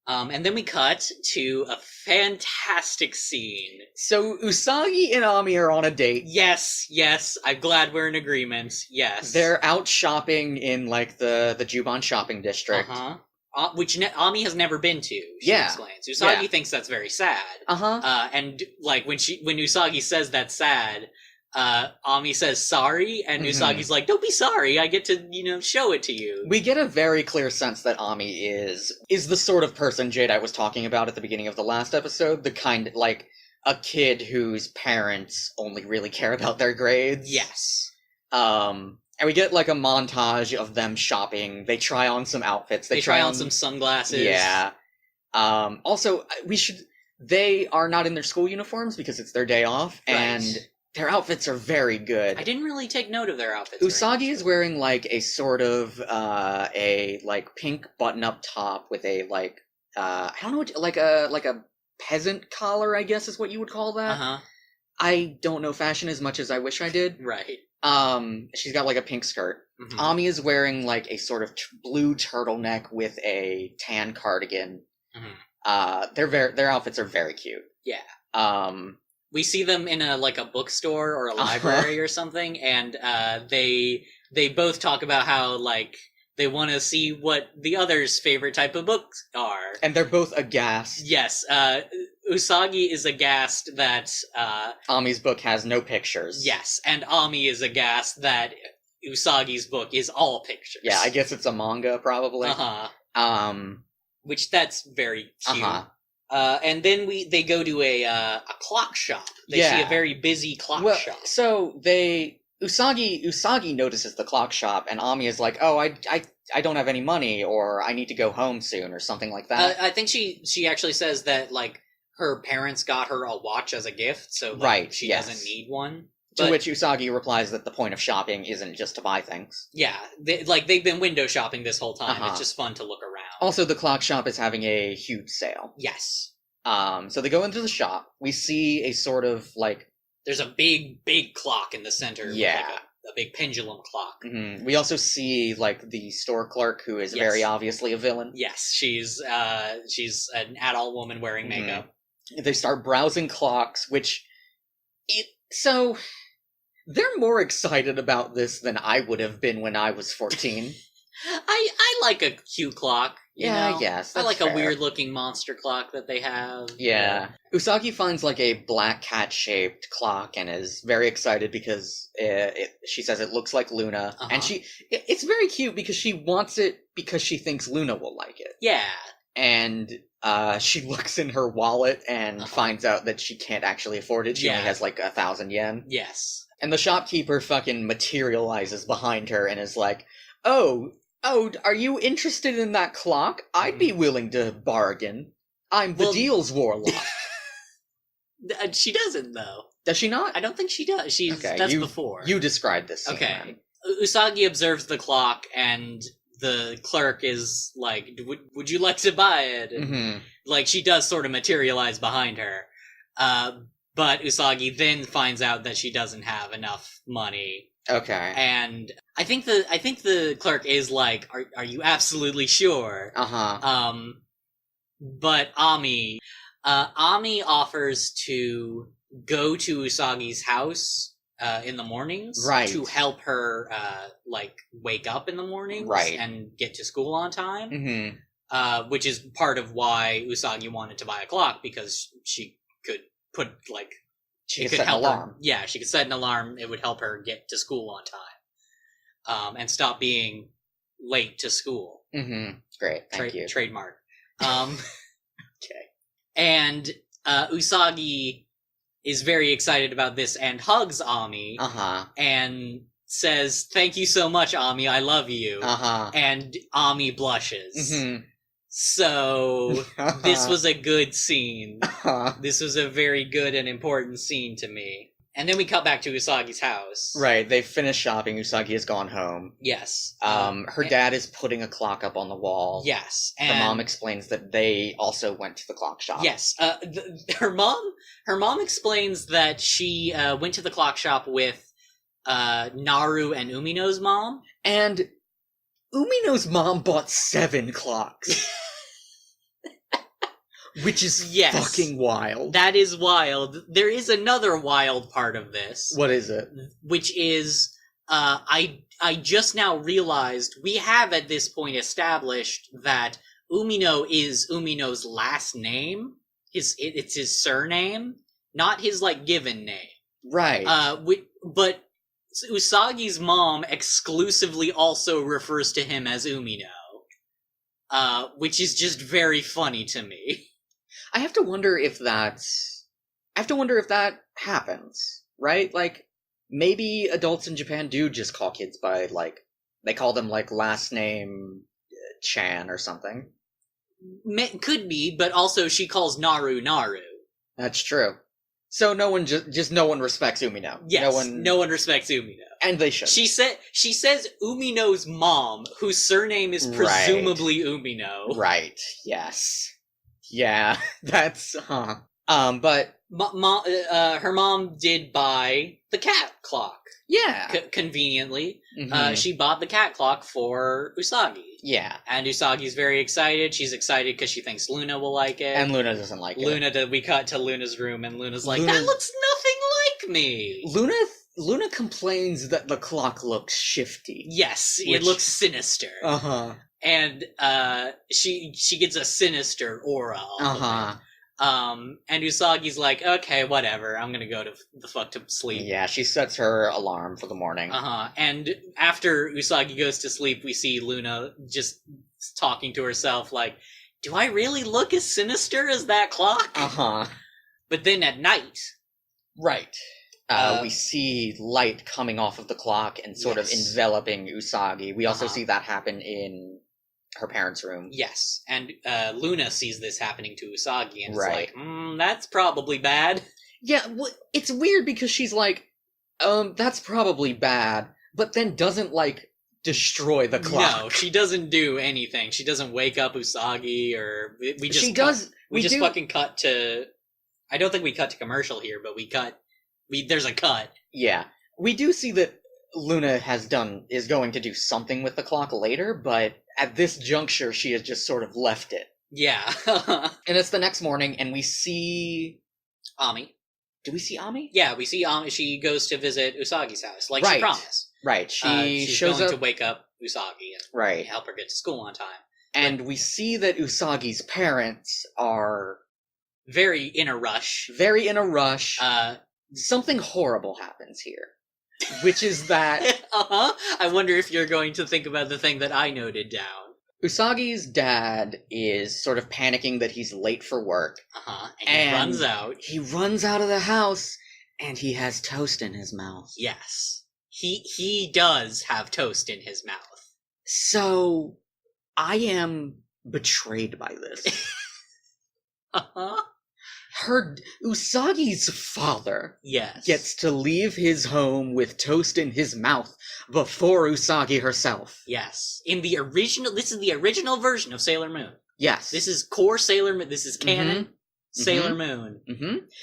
And then we cut to a fantastic scene. So Usagi and Ami are on a date. Yes, I'm glad we're in agreement. Yes. They're out shopping in, like, the Juban shopping district. Uh-huh. Which Ami has never been to, she explains. Usagi thinks that's very sad. Uh-huh. And, like, when Usagi says that's sad, Ami says sorry, and Usagi's like, don't be sorry, I get to, show it to you. We get a very clear sense that Ami is the sort of person Jadeite was talking about at the beginning of the last episode, the kind, like, a kid whose parents only really care about their grades. Yes. And we get, like, a montage of them shopping. They try on some outfits. They try on some sunglasses. Yeah. Also, they are not in their school uniforms because it's their day off, and their outfits are very good. I didn't really take note of their outfits. Usagi is wearing, like, a sort of, pink button-up top with a, like, I don't know what, like a peasant collar, I guess is what you would call that. Uh-huh. I don't know fashion as much as I wish I did. Right. She's got, like, a pink skirt. Mm-hmm. Ami is wearing, like, a sort of blue turtleneck with a tan cardigan. Mm-hmm. Their outfits are very cute. Yeah. We see them in a bookstore or a library or something, and they both talk about how, like, they want to see what the other's favorite type of books are. And they're both aghast. Yes, Usagi is aghast that Ami's book has no pictures. Yes, and Ami is aghast that Usagi's book is all pictures. Yeah, I guess it's a manga, probably. Uh-huh. Which, that's very cute. Uh-huh. And then they go to a clock shop. They see a very busy clock shop. So Usagi notices the clock shop, and Ami is like, "Oh, I don't have any money, or I need to go home soon, or something like that." I think she actually says that, like, her parents got her a watch as a gift, so she doesn't need one. To which Usagi replies that the point of shopping isn't just to buy things. Yeah, they've been window shopping this whole time. Uh-huh. It's just fun to look around. Also, the clock shop is having a huge sale. Yes. So they go into the shop. We see a sort of, like... There's a big clock in the center. Yeah. Like a big pendulum clock. Mm-hmm. We also see, like, the store clerk, who is very obviously a villain. Yes, she's an adult woman wearing makeup. They start browsing clocks, which... So... They're more excited about this than I would have been when I was 14. I like a cute clock. Yeah, I guess. I like fair. a weird-looking monster clock that they have. Yeah. Usagi finds, like, a black cat-shaped clock and is very excited because she says it looks like Luna. Uh-huh. And it's very cute because she wants it because she thinks Luna will like it. Yeah. And she looks in her wallet and finds out that she can't actually afford it. She only has, like, 1,000 yen. Yes. And the shopkeeper fucking materializes behind her and is like, Oh, are you interested in that clock? I'd be willing to bargain. I'm the deals warlock. She doesn't, though. Does she not? I don't think she does. That's before. You described this scene. Okay. Then. Usagi observes the clock, and the clerk is like, would you like to buy it? And, mm-hmm. like, she does sort of materialize behind her. But Usagi then finds out that she doesn't have enough money. Okay. And I think the clerk is like, are you absolutely sure? Uh-huh. But Ami offers to go to Usagi's house in the mornings, right, to help her like wake up in the mornings, right, and get to school on time. Mm-hmm. Which is part of why Usagi wanted to buy a clock, because she could put like she could help her. Yeah, she could set an alarm. It would help her get to school on time, and stop being late to school. Mm-hmm. Great, thank you. Trademark. Okay. And Usagi is very excited about this and hugs Ami. And says, "Thank you so much, Ami. I love you." And Ami blushes. Mm-hmm. So this was a good scene. This was a very good and important scene to me. And then we cut back to Usagi's house. Right, they finished shopping. Usagi has gone home. Yes. Her dad is putting a clock up on the wall. Yes. And her mom explains that they also went to the clock shop. Yes. Her mom explains that she went to the clock shop with Naru and Umino's mom. And Umino's mom bought 7 clocks. Which is fucking wild. That is wild. There is another wild part of this. What is it? Which is, I just now realized we have at this point established that Umino is Umino's last name. It's his surname, not his, like, given name. Right. But Usagi's mom exclusively also refers to him as Umino. Which is just very funny to me. I have to wonder if that happens, right? Like, maybe adults in Japan do just call kids by, like, they call them, like, last name Chan or something. Could be, but also she calls Naru Naru. That's true. So no one no one respects Umino. Yes, no one respects Umino. And they should. She says Umino's mom, whose surname is presumably Umino. Right, yes. Yeah, that's, but... her mom did buy the cat clock. Yeah. Conveniently. Mm-hmm. She bought the cat clock for Usagi. Yeah. And Usagi's very excited. She's excited because she thinks Luna will like it. And Luna doesn't like it. We cut to Luna's room, and Luna's like, that looks nothing like me! Luna complains that the clock looks shifty. Yes, it looks sinister. And she gets a sinister aura off of it. And Usagi's like, okay, whatever, I'm gonna go to the fuck to sleep. Yeah, she sets her alarm for the morning. And after Usagi goes to sleep, we see Luna just talking to herself like, do I really look as sinister as that clock? But then at night... Right. We see light coming off of the clock and sort of enveloping Usagi. We also see that happen in her parents' room. Yes, and Luna sees this happening to Usagi and is like, that's probably bad. Yeah, it's weird because she's like, that's probably bad, but then doesn't, like, destroy the clock. No, she doesn't do anything. She doesn't wake up Usagi, or we just She does. We just fucking cut to. I don't think we cut to commercial here, but there's a cut. Yeah, we do see that Luna is going to do something with the clock later, but at this juncture, she has just sort of left it. Yeah. And it's the next morning, and we see Ami. Do we see Ami? Yeah, we see Ami. She goes to visit Usagi's house, like Right. she promised. Right. She's shows going up to wake up Usagi and help her get to school on time. And we see that Usagi's parents are very in a rush. Something horrible happens here, which is that I wonder if you're going to think about the thing that I noted down. Usagi's dad is sort of panicking that he's late for work. And he runs out. He runs out of the house, and he has toast in his mouth. Yes. He does have toast in his mouth. So, I am betrayed by this. Usagi's father gets to leave his home with toast in his mouth before Usagi herself. Yes. This is the original version of Sailor Moon. Yes. This is core Sailor Moon. This is canon Sailor Moon.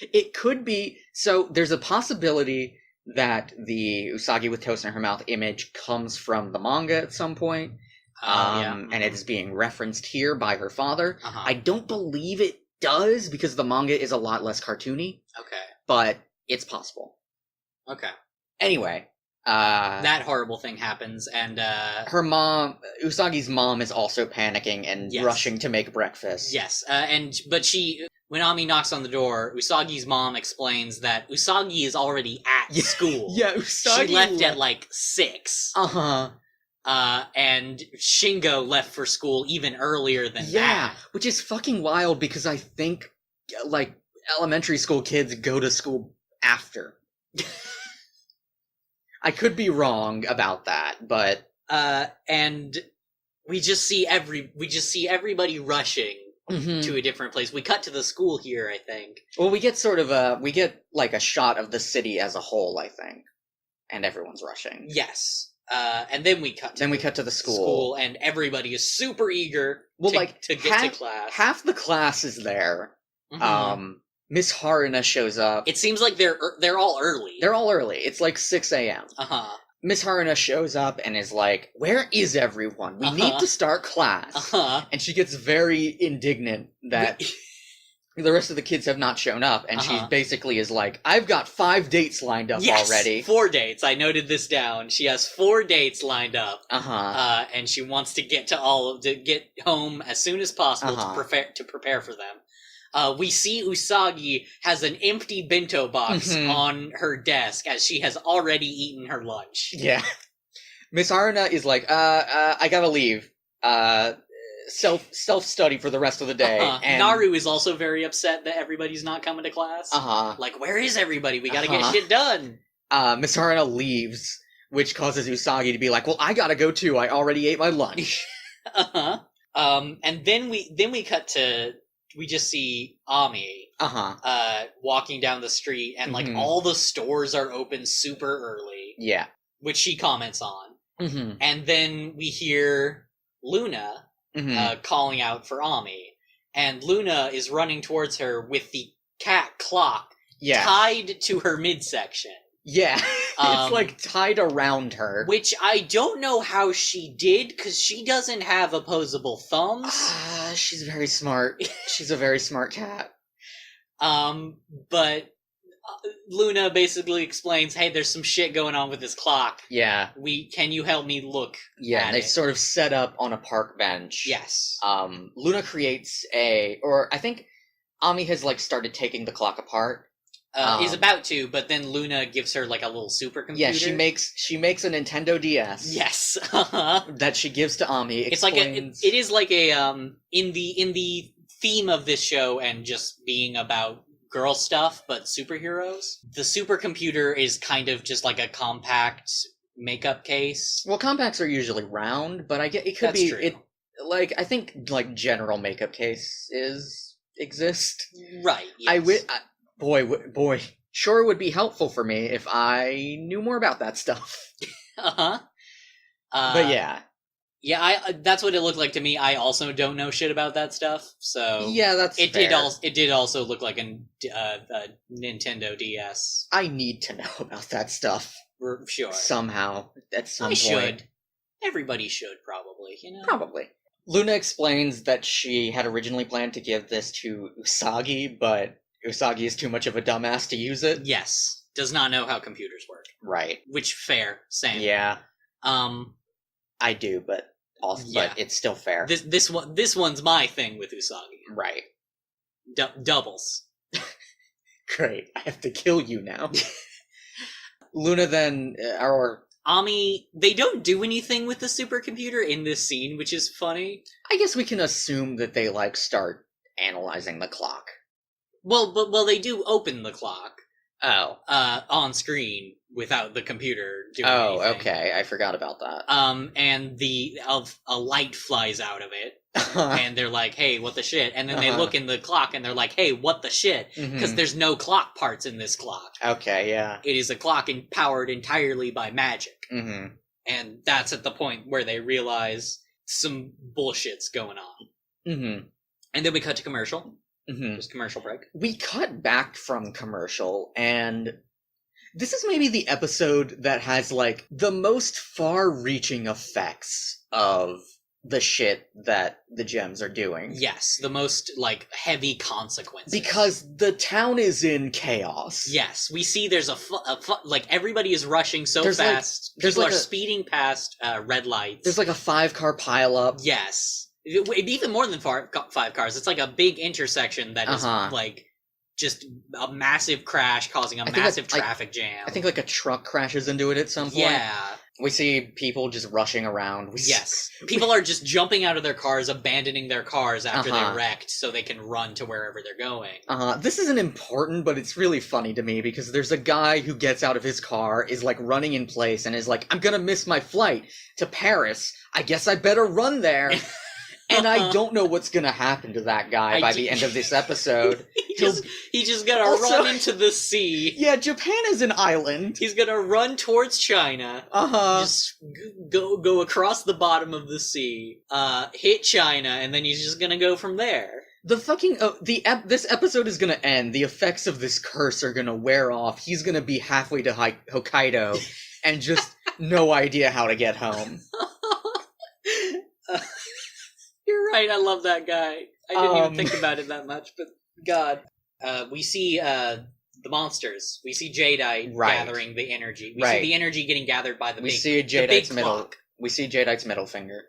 It could be, so there's a possibility that the Usagi with toast in her mouth image comes from the manga at some point. And it's being referenced here by her father. I don't believe it does, because the manga is a lot less cartoony. Okay. But it's possible. Okay. Anyway. That horrible thing happens, and her mom, Usagi's mom, is also panicking and rushing to make breakfast. Yes, but when Ami knocks on the door, Usagi's mom explains that Usagi is already at school. Yeah, Usagi she left at like 6. And Shingo left for school even earlier than that. Yeah, which is fucking wild, because I think, like, elementary school kids go to school after. I could be wrong about that, but... and we just see everybody rushing to a different place. We cut to the school here, I think. Well, we get a shot of the city as a whole, I think. And everyone's rushing. Yes. And then we cut to the school. And everybody is super eager to get to class. Half the class is there. Miss Haruna shows up. It seems like they're all early. They're all early. It's like 6 a.m. Miss Haruna shows up and is like, "Where is everyone? We need to start class." And she gets very indignant that the rest of the kids have not shown up, and she basically is like, "I've got 5 dates lined up already." 4 dates. I noted this down. She has 4 dates lined up. And she wants to get home as soon as possible to prepare for them. We see Usagi has an empty bento box on her desk, as she has already eaten her lunch. Yeah. Miss Haruna is like, I gotta leave. Self-study for the rest of the day. And Naru is also very upset that everybody's not coming to class. Like, where is everybody? We gotta get shit done. Miss Haruna leaves, which causes Usagi to be like, well, I gotta go too. I already ate my lunch. And then we cut to... We just see Ami walking down the street, and like all the stores are open super early. Yeah. Which she comments on. And then we hear Luna calling out for Ami. And Luna is running towards her with the cat clock tied to her midsection. Yeah, it's like tied around her. Which I don't know how she did, because she doesn't have opposable thumbs. She's very smart. She's a very smart cat. But Luna basically explains, hey, there's some shit going on with this clock. Yeah. Can you help me look at they sort of set up on a park bench. Yes. Luna creates I think Ami has like started taking the clock apart. Is about to, but then Luna gives her like a little supercomputer. Yeah, she makes a Nintendo DS. Yes, that she gives to Ami. It's like it is like a in the theme of this show, and just being about girl stuff but superheroes. The supercomputer is kind of just like a compact makeup case. Well, compacts are usually round, but I get it could be it. Like I think like general makeup cases exist. Right. Yes. Boy, sure would be helpful for me if I knew more about that stuff. But yeah. Yeah, that's what it looked like to me. I also don't know shit about that stuff, so yeah, that's it fair. it did also look like a Nintendo DS. I need to know about that stuff. Sure. Somehow, at some point. Should. Everybody should, probably, you know? Probably. Luna explains that she had originally planned to give this to Usagi, but Usagi is too much of a dumbass to use it. Yes. Does not know how computers work. Right. Which, fair. Same. Yeah. I do, but also, yeah. but it's still fair. This one's my thing with Usagi. Right. Doubles. Great. I have to kill you now. Luna then, or Ami, they don't do anything with the supercomputer in this scene, which is funny. I guess we can assume that they, start analyzing the clock. Well, they do open the clock. Oh. On screen without the computer doing anything. Oh, okay. I forgot about that. And a light flies out of it. And they're like, hey, what the shit? And then they look in the clock and they're like, hey, what the shit? Because there's no clock parts in this clock. Okay, yeah. It is a clock powered entirely by magic. Mm-hmm. And that's at the point where they realize some bullshit's going on. Mm-hmm. And then we cut to commercial. Mm-hmm. Just commercial break. We cut back from commercial, and this is maybe the episode that has, the most far-reaching effects of the shit that the gems are doing. Yes, the most, heavy consequences. Because the town is in chaos. Yes, we see there's everybody is rushing so fast. People are speeding past red lights. There's, a 5-car pileup. Yes. Even more than 5 cars. It's a big intersection that is, just a massive crash causing a massive traffic jam. I think, a truck crashes into it at some point. Yeah. We see people just rushing around. Yes. People are just jumping out of their cars, abandoning their cars after they're wrecked so they can run to wherever they're going. This isn't important, but it's really funny to me because there's a guy who gets out of his car, is, running in place, and is like, I'm gonna miss my flight to Paris. I guess I better run there. And I don't know what's gonna happen to that guy by the end of this episode. He's just gonna run into the sea. Yeah, Japan is an island. He's gonna run towards China. Just go across the bottom of the sea. Hit China, and then he's just gonna go from there. The fucking this episode is gonna end. The effects of this curse are gonna wear off. He's gonna be halfway to Hokkaido, and just no idea how to get home. You're right, I love that guy. I didn't even think about it that much, but God. We see the monsters. We see Jadeite gathering the energy. We see the energy getting gathered by the big clock. We see Jadeite's middle finger.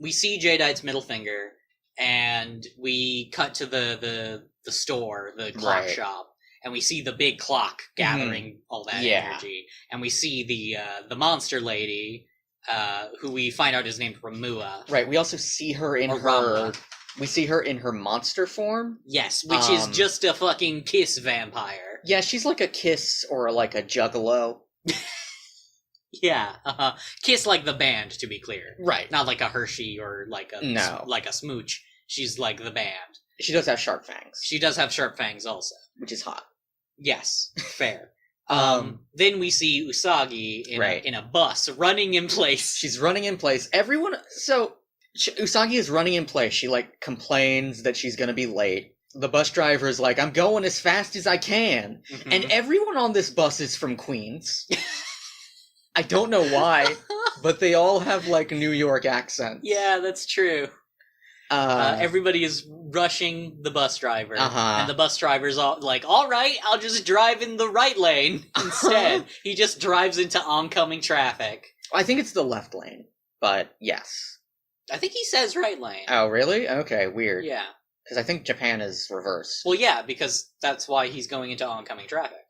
We see Jadeite's middle finger, and we cut to the store, the clock shop, and we see the big clock gathering all that energy. And we see the monster lady, who we find out is named Ramua. Right, we also see her in her... We see her in her monster form. Yes, which is just a fucking kiss vampire. Yeah, she's like a kiss or a juggalo. Yeah, Kiss like the band, to be clear. Right. Not like a Hershey or like a Smooch. She's like the band. She does have sharp fangs. She does have sharp fangs also. Which is hot. Yes, fair. Then we see Usagi in a bus running in place. She's running in place. Usagi is running in place. She, complains that she's gonna be late. The bus driver is like, I'm going as fast as I can. Mm-hmm. And everyone on this bus is from Queens. I don't know why, but they all have, New York accents. Yeah, that's true. Everybody is rushing the bus driver. And the bus driver's all right, I'll just drive in the right lane instead. He just drives into oncoming traffic. I think it's the left lane, but yes. I think he says right lane. Oh, really? Okay, weird. Yeah. Because I think Japan is reverse. Well, yeah, because that's why he's going into oncoming traffic.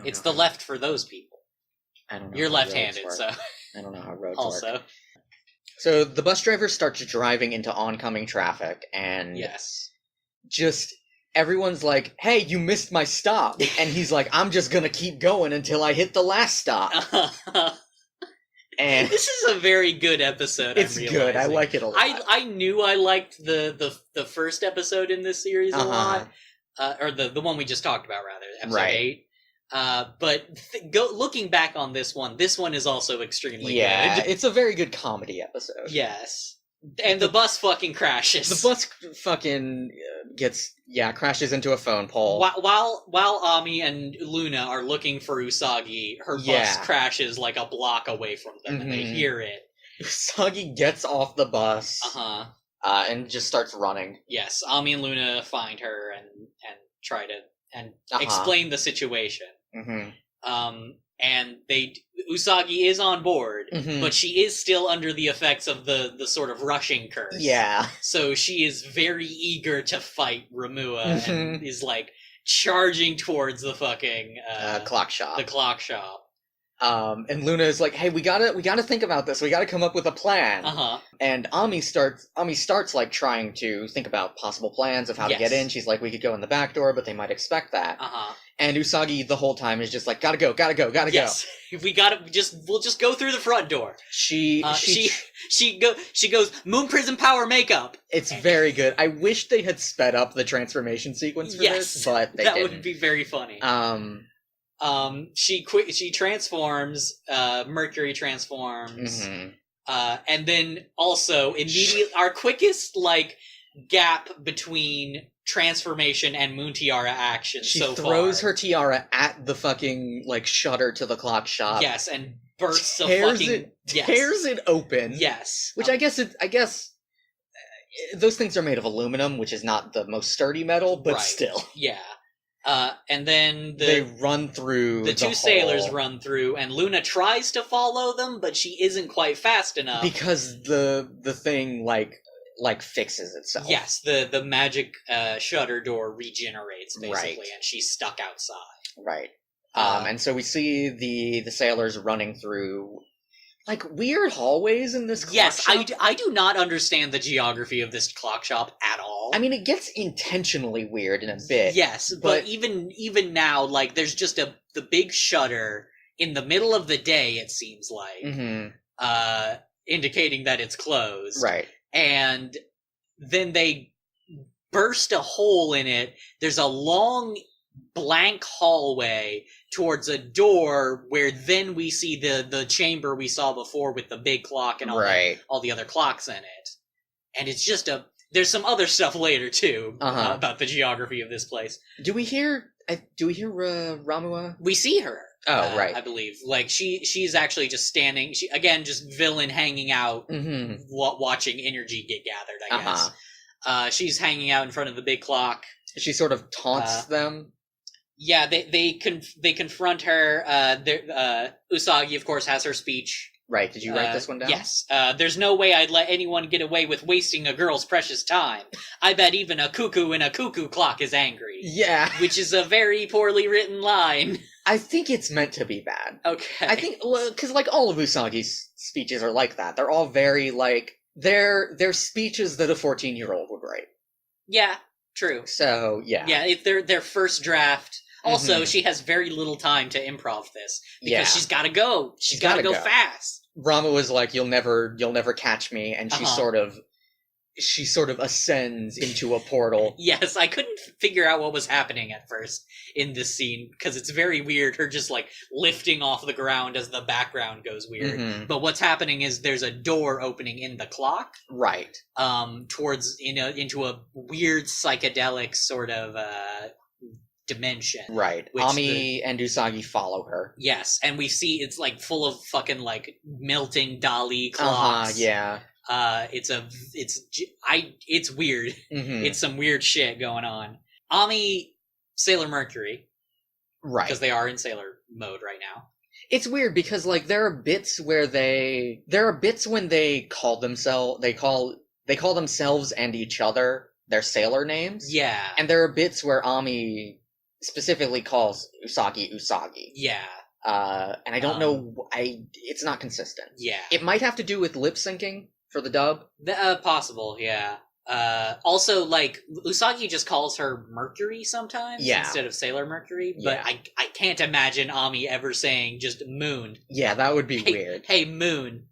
It's the left for those people. I don't know. You're left-handed, so... I don't know how roads also. work. So the bus driver starts driving into oncoming traffic, and... Yes. Just... Everyone's like, hey, you missed my stop. And he's like, I'm just gonna keep going until I hit the last stop. And this is a very good episode. It's good. I like it a lot. I knew I liked the first episode in this series a lot, or the one we just talked about, rather, episode 8. But looking back on this one is also extremely Yeah, good. it's a very good comedy episode. Yes. And the bus fucking crashes. The bus fucking crashes into a phone pole. While Ami and Luna are looking for Usagi, her bus crashes like a block away from them, and they hear it. Usagi gets off the bus. And just starts running. Yes, Ami and Luna find her and try to explain the situation. And Usagi is on board, but she is still under the effects of the sort of rushing curse. Yeah. So she is very eager to fight Remua and is like charging towards the fucking clock shop. The clock shop. And Luna is like, "Hey, we gotta think about this. We gotta come up with a plan." And Ami starts like trying to think about possible plans of how to get in. She's like, "We could go in the back door, but they might expect that." And Usagi the whole time is just like, "Gotta go. Yes, we'll just go through the front door." She goes Moon Prison Power makeup. It's very good. I wish they had sped up the transformation sequence for this, but they didn't. Would be very funny. She transforms. Mercury transforms. And then also immediately our quickest like gap between transformation and Moon Tiara action she so far. She throws her tiara at the fucking like shutter to the clock shop. Yes, and bursts tears it open. Yes, which I guess those things are made of aluminum, which is not the most sturdy metal, but still. Yeah. And then they run through the two sailors run through, and Luna tries to follow them, but she isn't quite fast enough because the thing like fixes itself. Yes, the magic shutter door regenerates basically, and she's stuck outside. Right. And so we see the sailors running through like weird hallways in this clock shop. I do not understand the geography of this clock shop at all. I mean, it gets intentionally weird in a bit. Yes, but even now, like, there's just the big shutter in the middle of the day, it seems like, indicating that it's closed. Right. And then they burst a hole in it. There's a long blank hallway towards a door where then we see the chamber we saw before with the big clock and all the other clocks in it. And it's just there's some other stuff later too about the geography of this place. Do we hear Ramua? We see her. Oh, right. I believe. Like, she's actually just standing, just villain hanging out, watching energy get gathered, I guess. She's hanging out in front of the big clock. She sort of taunts them. Yeah, they confront her. Usagi, of course, has her speech. Right, did you write this one down? Yes. There's no way I'd let anyone get away with wasting a girl's precious time. I bet even a cuckoo in a cuckoo clock is angry. Yeah. Which is a very poorly written line. I think it's meant to be bad. Okay. I think, because like all of Usagi's speeches are like that. They're all very like, they're speeches that a 14-year-old would write. Yeah, true. So, yeah. Yeah, if their first draft. Also, she has very little time to improv this because she's got to go. She's got to go fast. Rama was like, "You'll never catch me," and she sort of ascends into a portal. Yes, I couldn't figure out what was happening at first in this scene because it's very weird. Her just like lifting off the ground as the background goes weird. But what's happening is there's a door opening in the clock, right? Towards into a weird psychedelic sort of dimension. Right. Ami and Usagi follow her. Yes, and we see it's like full of fucking like melting Dali clocks. Yeah. It's weird. It's some weird shit going on. Ami, Sailor Mercury. Right. Because they are in sailor mode right now. It's weird because like there are bits when they call themselves and each other their sailor names. Yeah. And there are bits where Ami specifically calls Usagi. Yeah. And I don't know. It's not consistent. Yeah. It might have to do with lip syncing for the dub. Possible. Yeah. Also, like Usagi just calls her Mercury sometimes instead of Sailor Mercury. But I can't imagine Ami ever saying just Moon. Yeah, that would be weird. Hey, Moon.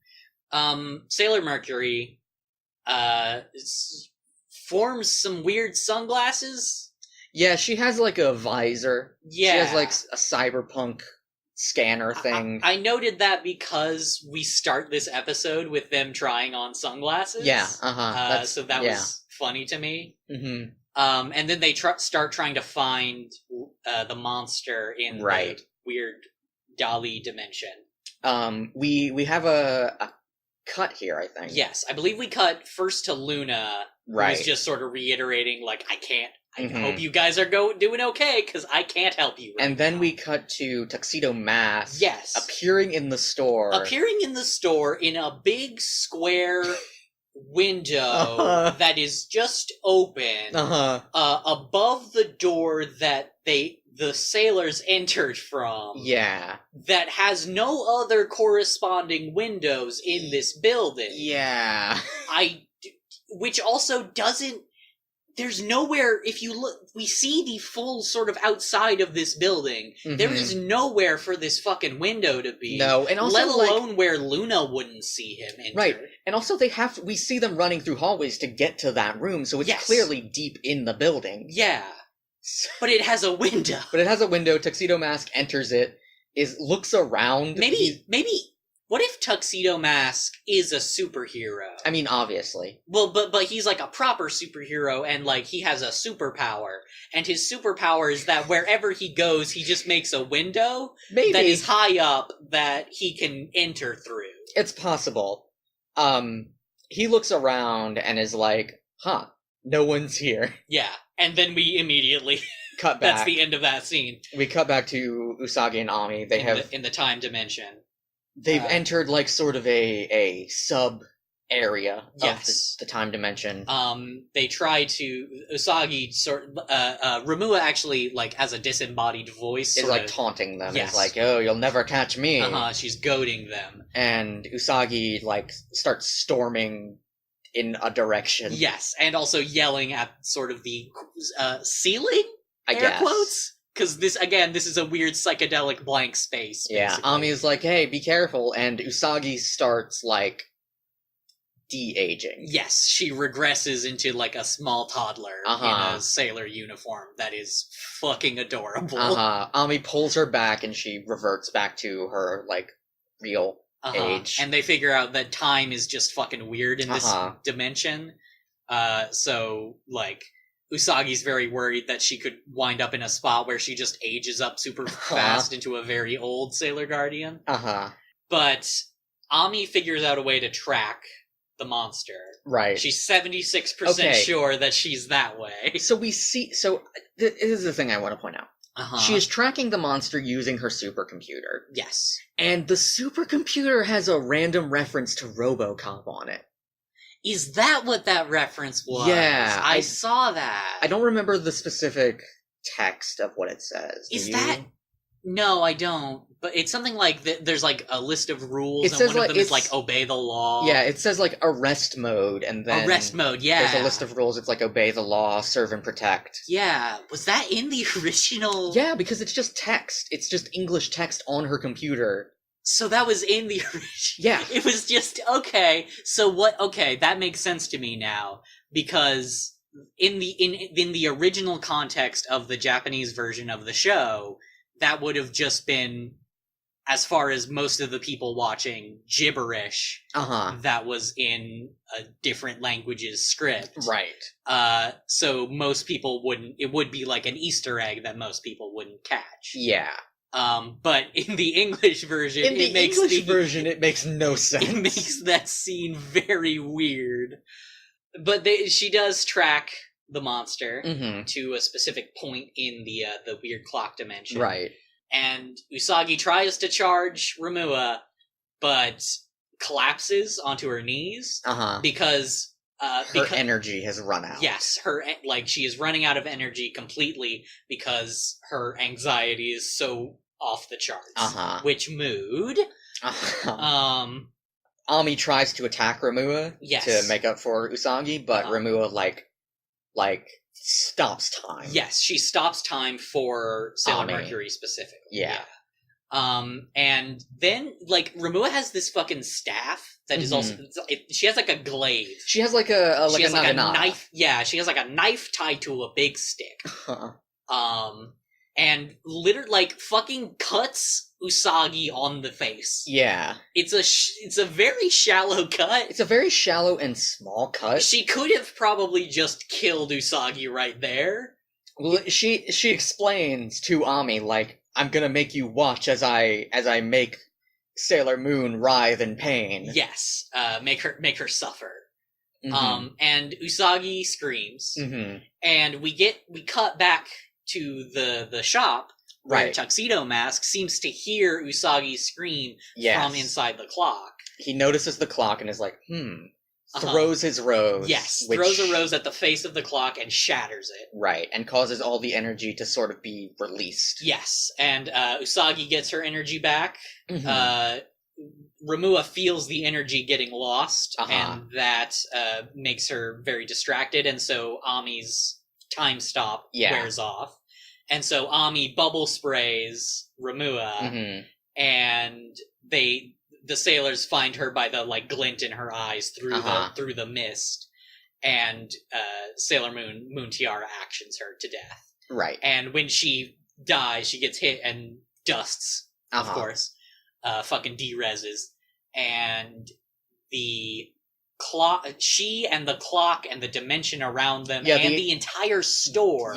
Sailor Mercury forms some weird sunglasses. Yeah, she has like a visor. Yeah. She has like a cyberpunk scanner thing. I noted that because we start this episode with them trying on sunglasses. Yeah, so that was funny to me. Mm-hmm. And then they start trying to find the monster in the weird Dali dimension. We have a cut here, I think. Yes, I believe we cut first to Luna, who's just sort of reiterating, like, I hope you guys are doing okay, because I can't help you right And then now. we cut to Tuxedo Mask. Yes. Appearing in the store in a big square window that is just open above the door that the sailors entered from. Yeah. That has no other corresponding windows in this building. Yeah. Which also doesn't... There's nowhere, if you look, we see the full sort of outside of this building. Mm-hmm. There is nowhere for this fucking window to be. No, and also let alone where Luna wouldn't see him enter. Right, and also we see them running through hallways to get to that room, so it's clearly deep in the building. Yeah, but it has a window. Tuxedo Mask enters it, looks around. Maybe... What if Tuxedo Mask is a superhero? I mean, obviously. Well, but he's like a proper superhero, and like he has a superpower, and his superpower is that wherever he goes, he just makes a window that is high up that he can enter through. It's possible. He looks around and is like, "Huh, no one's here." Yeah, and then we immediately cut back. That's the end of that scene. We cut back to Usagi and Ami. They have in the time dimension. They've entered like sort of a sub area of the time dimension. They try to Usagi Remua actually like has a disembodied voice. Is like taunting them. It's like, "Oh, you'll never catch me." She's goading them. And Usagi like starts storming in a direction. Yes, and also yelling at sort of the ceiling. I guess. Quotes. Because this is a weird psychedelic blank space. Basically. Yeah, Ami is like, "Hey, be careful," and Usagi starts, like, de-aging. Yes, she regresses into, like, a small toddler in a sailor uniform that is fucking adorable. Ami pulls her back, and she reverts back to her, like, real age. And they figure out that time is just fucking weird in this dimension. So, like... Usagi's very worried that she could wind up in a spot where she just ages up super fast into a very old Sailor Guardian. But Ami figures out a way to track the monster. Right. She's 76% sure that she's that way. So we see... So, this is the thing I want to point out. She is tracking the monster using her supercomputer. Yes. And the supercomputer has a random reference to Robocop on it. Is that what that reference was? Yeah. I saw that. I don't remember the specific text of what it says. Is that... No, I don't. But it's something like, there's like a list of rules, and one of them is like, obey the law. Yeah, it says like arrest mode, and then... Arrest mode, yeah. There's a list of rules, it's like obey the law, serve and protect. Yeah. Was that in the original... Yeah, because it's just text. It's just English text on her computer. So that was in the original. Yeah. It was just, okay, so what, okay, that makes sense to me now, because in the original context of the Japanese version of the show, that would have just been, as far as most of the people watching, gibberish that was in a different language's script. Right. So most people it would be like an Easter egg that most people wouldn't catch. Yeah. But in the English version, it makes no sense. It makes that scene very weird. But she does track the monster to a specific point in the weird clock dimension. Right. And Usagi tries to charge Remua, but collapses onto her knees because her energy has run out. Yes, she is running out of energy completely because her anxiety is so off the charts. Which mood? Ami tries to attack Remua to make up for Usagi, but Remua like stops time. Yes, she stops time for Sailor Mercury specifically. Yeah. And then like Remua has this fucking staff that is also she has like a glaive. She has like a knife. Yeah, she has like a knife tied to a big stick. And literally, like, fucking cuts Usagi on the face. Yeah. It's a very shallow cut. It's a very shallow and small cut. She could have probably just killed Usagi right there. Well, she explains to Ami, like, I'm gonna make you watch as I make Sailor Moon writhe in pain. Yes, make her suffer. Mm-hmm. And Usagi screams, and we cut back to the shop where Tuxedo Mask seems to hear Usagi scream from inside the clock. He notices the clock and is like, throws his rose. Yes, throws a rose at the face of the clock and shatters it. Right, and causes all the energy to sort of be released. Yes, and Usagi gets her energy back. Remua feels the energy getting lost, and that makes her very distracted, and so Ami's time stop wears off. And so Ami bubble sprays Remua, and the sailors find her by the like glint in her eyes through the mist, and Sailor Moon Tiara actions her to death. Right. And when she dies, she gets hit and dusts, of course. Fucking de-reses. And the clock, she and the clock and the dimension around them and the entire store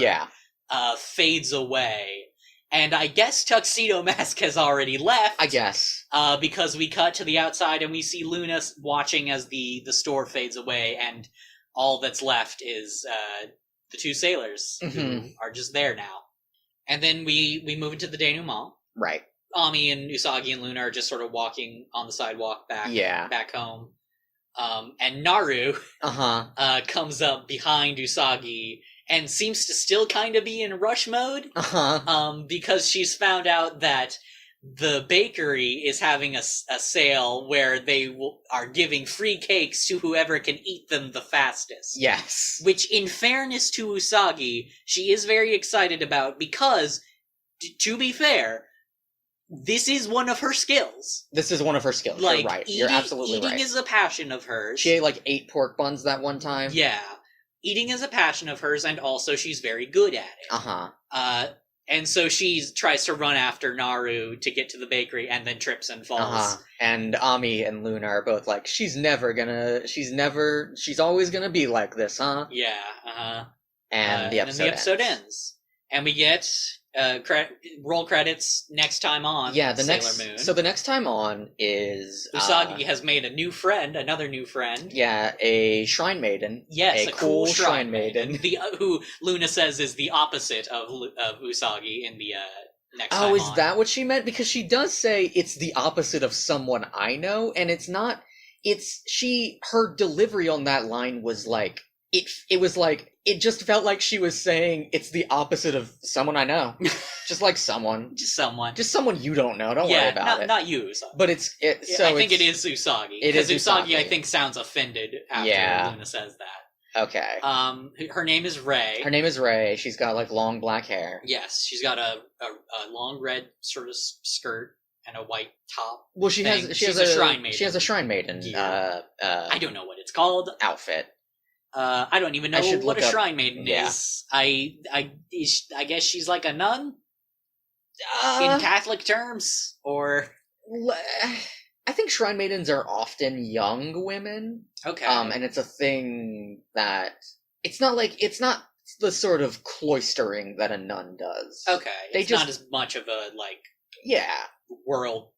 fades away. And I guess Tuxedo Mask has already left. I guess. Because we cut to the outside and we see Luna watching as the store fades away, and all that's left is the two sailors who are just there now. And then we move into the denouement. Right. Ami and Usagi and Luna are just sort of walking on the sidewalk back home. And Naru comes up behind Usagi and seems to still kind of be in rush mode. Because she's found out that the bakery is having a sale where they are giving free cakes to whoever can eat them the fastest. Yes. Which, in fairness to Usagi, she is very excited about because, to be fair, this is one of her skills. This is one of her skills. Like, you're right. You're absolutely right. Eating is a passion of hers. She ate like 8 pork buns that one time. Yeah. Eating is a passion of hers, and also she's very good at it. And so she tries to run after Naru to get to the bakery, and then trips and falls. And Ami and Luna are both like, she's always gonna be like this, huh? Yeah, And the episode ends. And we get roll credits next time on Sailor Moon. So the next time on is Usagi has made another new friend. Yeah, a shrine maiden. Yes, a cool shrine maiden. Who Luna says is the opposite of Usagi in the next time on. Oh, is that what she meant? Because she does say it's the opposite of someone I know, and it's not. Her delivery on that line was like, it just felt like she was saying it's the opposite of someone I know. Just like someone. Just someone you don't know. Don't worry about it. Not you, Usagi. But I think it is Usagi. Because Usagi, I think, sounds offended after Luna says that. Okay. Her name is Rei. She's got like long black hair. Yes, she's got a long red sort of skirt and a white top. Well, she has a shrine maiden. She has a shrine maiden. Yeah. I don't know what it's called. Outfit. I don't even know what a shrine maiden is. I guess she's like a nun? In Catholic terms? Or... I think shrine maidens are often young women. Okay. And it's a thing that... It's not the sort of cloistering that a nun does. Okay. It's not as much of a, like... Yeah. World...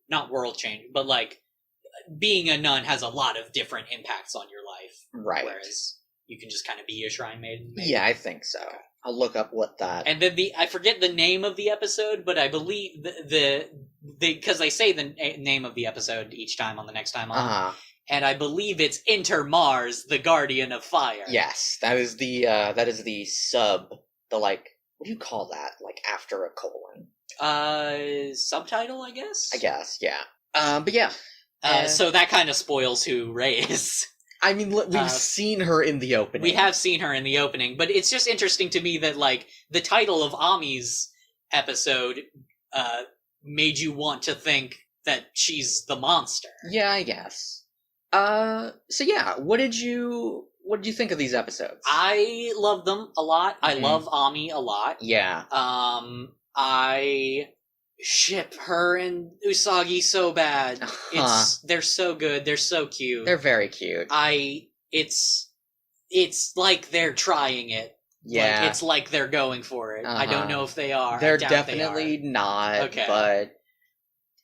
Not world change, but like... Being a nun has a lot of different impacts on your life. Right. Whereas you can just kind of be a shrine maiden. Maybe. Yeah, I think so. Okay. I'll look up what that... And then I forget the name of the episode, but I believe because they say the name of the episode each time on the next time on. And I believe it's Enter Mars, the Guardian of Fire. Yes, that is the sub, the like, what do you call that? Like after a colon. Subtitle, I guess? I guess, yeah. But yeah. So that kind of spoils who Rei is. I mean, we've seen her in the opening. We have seen her in the opening, but it's just interesting to me that, like, the title of Ami's episode made you want to think that she's the monster. Yeah, I guess. So yeah, what did you what did you think of these episodes? I love them a lot. I love Ami a lot. Yeah. I ship her and Usagi so bad. They're so good. They're so cute. They're very cute. It's like they're trying it. Yeah. Like, it's like they're going for it. I don't know if they are. They're definitely not. Okay. But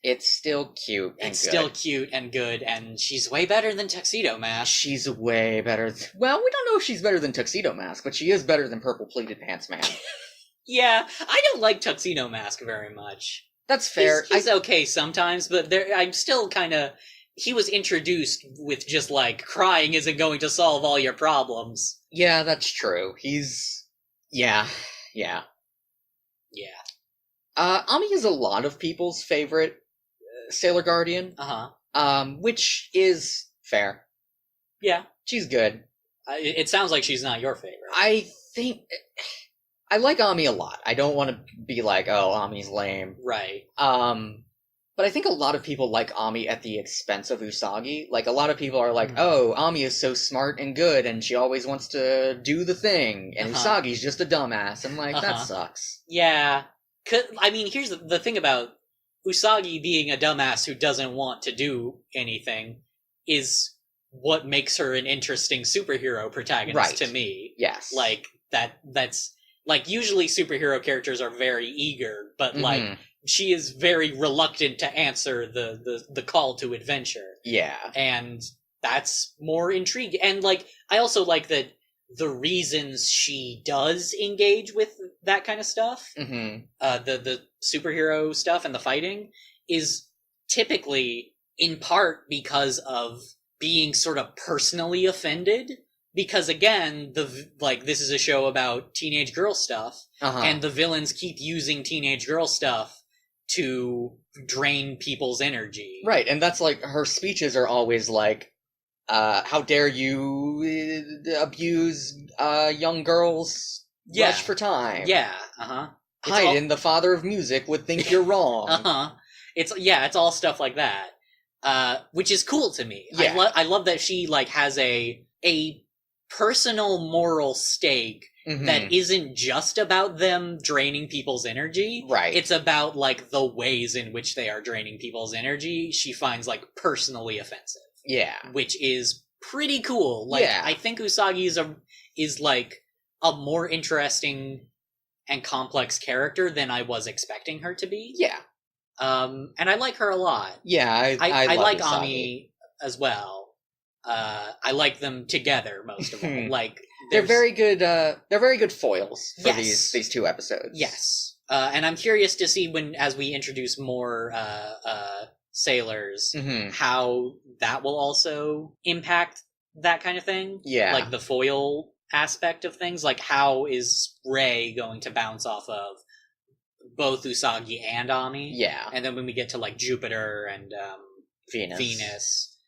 it's still cute and good. Still cute and good, and she's way better than Tuxedo Mask. She's way better. Well, we don't know if she's better than Tuxedo Mask, but she is better than Purple Pleated Pants Man. Yeah, I don't like Tuxedo Mask very much. That's fair. He's okay sometimes, but I'm still kind of... He was introduced with just, like, crying isn't going to solve all your problems. Yeah, that's true. Yeah. Ami is a lot of people's favorite Sailor Guardian. Which is fair. Yeah. She's good. It sounds like she's not your favorite. I think... I like Ami a lot. I don't want to be like, oh, Ami's lame. Right. But I think a lot of people like Ami at the expense of Usagi. Like, a lot of people are like, oh, Ami is so smart and good, and she always wants to do the thing, and Usagi's just a dumbass, and, like, that sucks. Yeah. I mean, here's the thing about Usagi being a dumbass who doesn't want to do anything is what makes her an interesting superhero protagonist to me. Yes. Like, that's... Like, usually superhero characters are very eager, but, like... She is very reluctant to answer the call to adventure. Yeah. And that's more intriguing. And, like, I also like that the reasons she does engage with that kind of stuff, the superhero stuff and the fighting, is typically in part because of being sort of personally offended. Because, again, this is a show about teenage girl stuff, and the villains keep using teenage girl stuff to drain people's energy. Right, and that's like, her speeches are always like, how dare you abuse young girls' rush for time. Yeah, Haydn, the father of music, would think you're wrong. It's all stuff like that. Which is cool to me. Yeah. I love that she, like, has a personal moral stake that isn't just about them draining people's energy. Right. It's about, like, the ways in which they are draining people's energy she finds, like, personally offensive. Yeah. Which is pretty cool. Like, I think Usagi is like a more interesting and complex character than I was expecting her to be. Yeah. And I like her a lot. Yeah, I like Usagi. Ami as well. I like them together most of all. Like, they're very good. They're very good foils for these two episodes. Yes, and I'm curious to see as we introduce more sailors, how that will also impact that kind of thing. Yeah, like the foil aspect of things. Like, how is Rei going to bounce off of both Usagi and Ami? Yeah, and then when we get to, like, Jupiter and Venus,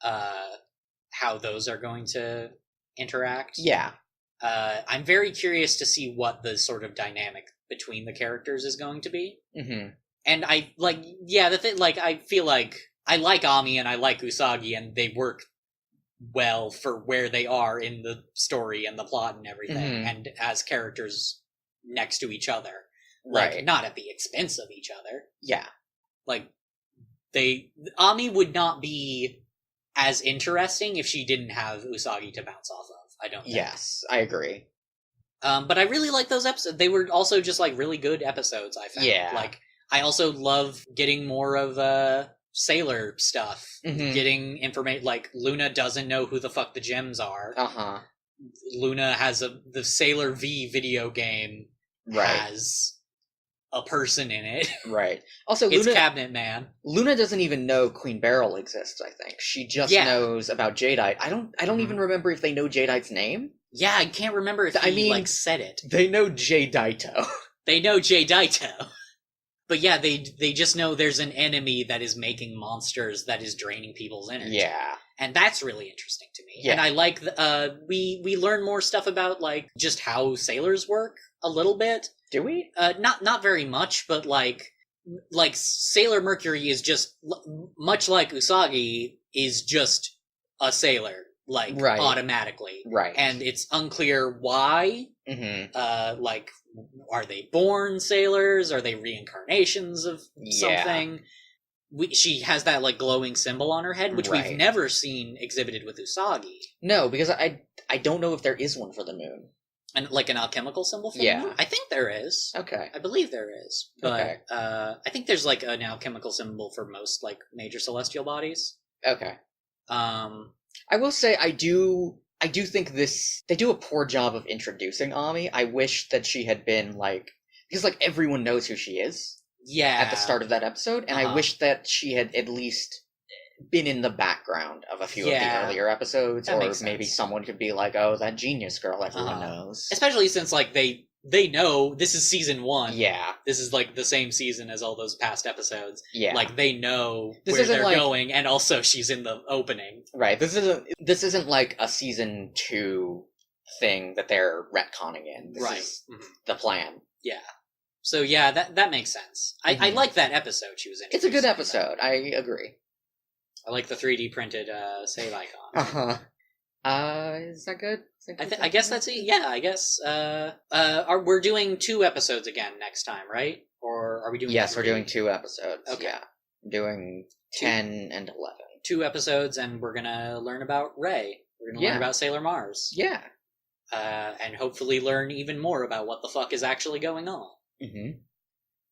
how those are going to interact. Yeah. I'm very curious to see what the sort of dynamic between the characters is going to be. And I, like, I feel like I like Ami and I like Usagi, and they work well for where they are in the story and the plot and everything, and as characters next to each other. Like, not at the expense of each other. Yeah. Like, Ami would not be as interesting if she didn't have Usagi to bounce off of, I don't think. Yes, I agree. But I really like those episodes. They were also just, like, really good episodes, I found. Yeah. Like, I also love getting more of Sailor stuff. Getting information, like, Luna doesn't know who the fuck the gems are. Luna has the Sailor V video game has a person in it. Right. Also, it's Cabinet Man. Luna doesn't even know Queen Beryl exists, I think. She just knows about Jadeite. I don't even remember if they know Jadeite's name. Yeah, I can't remember if he said it. They know Jadeito. They know Jadeito. But yeah, they just know there's an enemy that is making monsters that is draining people's energy. Yeah. And that's really interesting to me. Yeah. And I like we learn more stuff about, like, just how sailors work a little bit. Do we? Not very much, but like Sailor Mercury is just much like Usagi is just a sailor. like Right. automatically, Right. and it's unclear why. Mm-hmm. Like, are they born sailors? Are they reincarnations of something? She has that like glowing symbol on her head, which we've never seen exhibited with Usagi. No, because I don't know if there is one for the moon. And like an alchemical symbol for the moon? I think there is. Okay. I believe there is. But I think there's like an alchemical symbol for most like major celestial bodies. Okay. I will say I do think they do a poor job of introducing Ami. I wish that she had been like, because like everyone knows who she is. Yeah. At the start of that episode, and I wish that she had at least been in the background of a few of the earlier episodes, or maybe someone could be like, "Oh, that genius girl everyone knows." Especially since like they know this is season 1. Yeah, this is like the same season as all those past episodes. Yeah, like they know where they're going, and also she's in the opening. Right. This isn't like a season 2 thing that they're retconning in. This is the plan. Yeah. So yeah, that makes sense. I like that episode she was in. It's a good episode. I agree. I like the 3D printed save icon. Is that good? I guess that's it. Yeah, I guess. We're doing 2 episodes again next time, right? Or are we doing? Yes, 3? We're doing 2 episodes. Okay, yeah. I'm doing 10 and 11. 2 episodes, and we're gonna learn about Ray. We're gonna learn about Sailor Mars. Yeah. And hopefully learn even more about what the fuck is actually going on. Mm-hmm.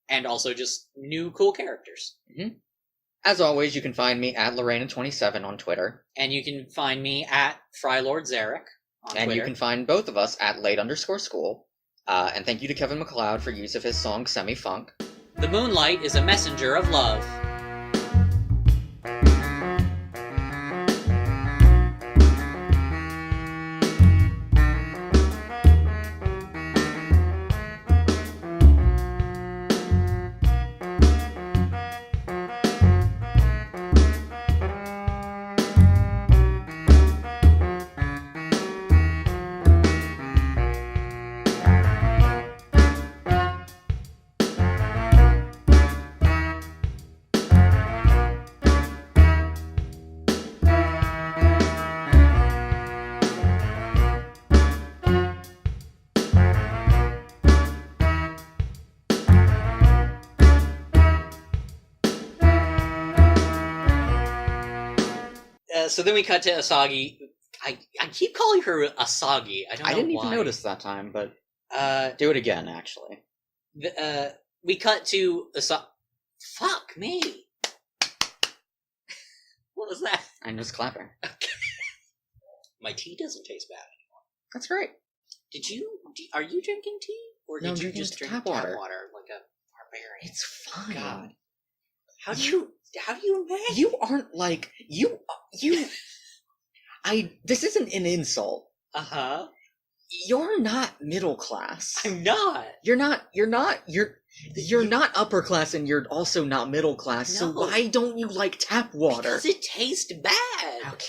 And also just new cool characters. Mm-hmm. As always, you can find me at Lorena27 on Twitter. And you can find me at Frylord Zarek on Twitter. And you can find both of us at late_school. And thank you to Kevin MacLeod for use of his song Semi-Funk. The moonlight is a messenger of love. So then we cut to Usagi. I keep calling her Usagi. I don't know why. I didn't even notice that time, but do it again, actually. We cut to Usagi. Fuck me. What was that? I'm just clapping. Okay. My tea doesn't taste bad anymore. That's right. Are you drinking tea? Or did you just drink tap water like a barbarian? It's fine. God. How do you imagine? You aren't like you. This isn't an insult. You're not middle class. I'm not. You're not upper class, and you're also not middle class. No. So why don't you like tap water? Because it tastes bad. Okay.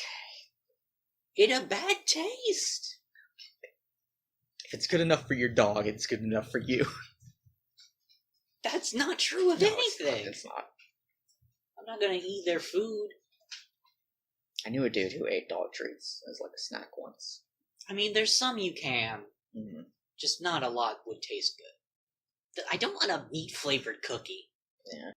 It's a bad taste. If it's good enough for your dog, it's good enough for you. That's not true of anything. It's not. I'm not gonna eat their food. I knew a dude who ate dog treats as like a snack once. I mean, there's some you can. Mm-hmm. Just not a lot would taste good. I don't want a meat-flavored cookie. Yeah.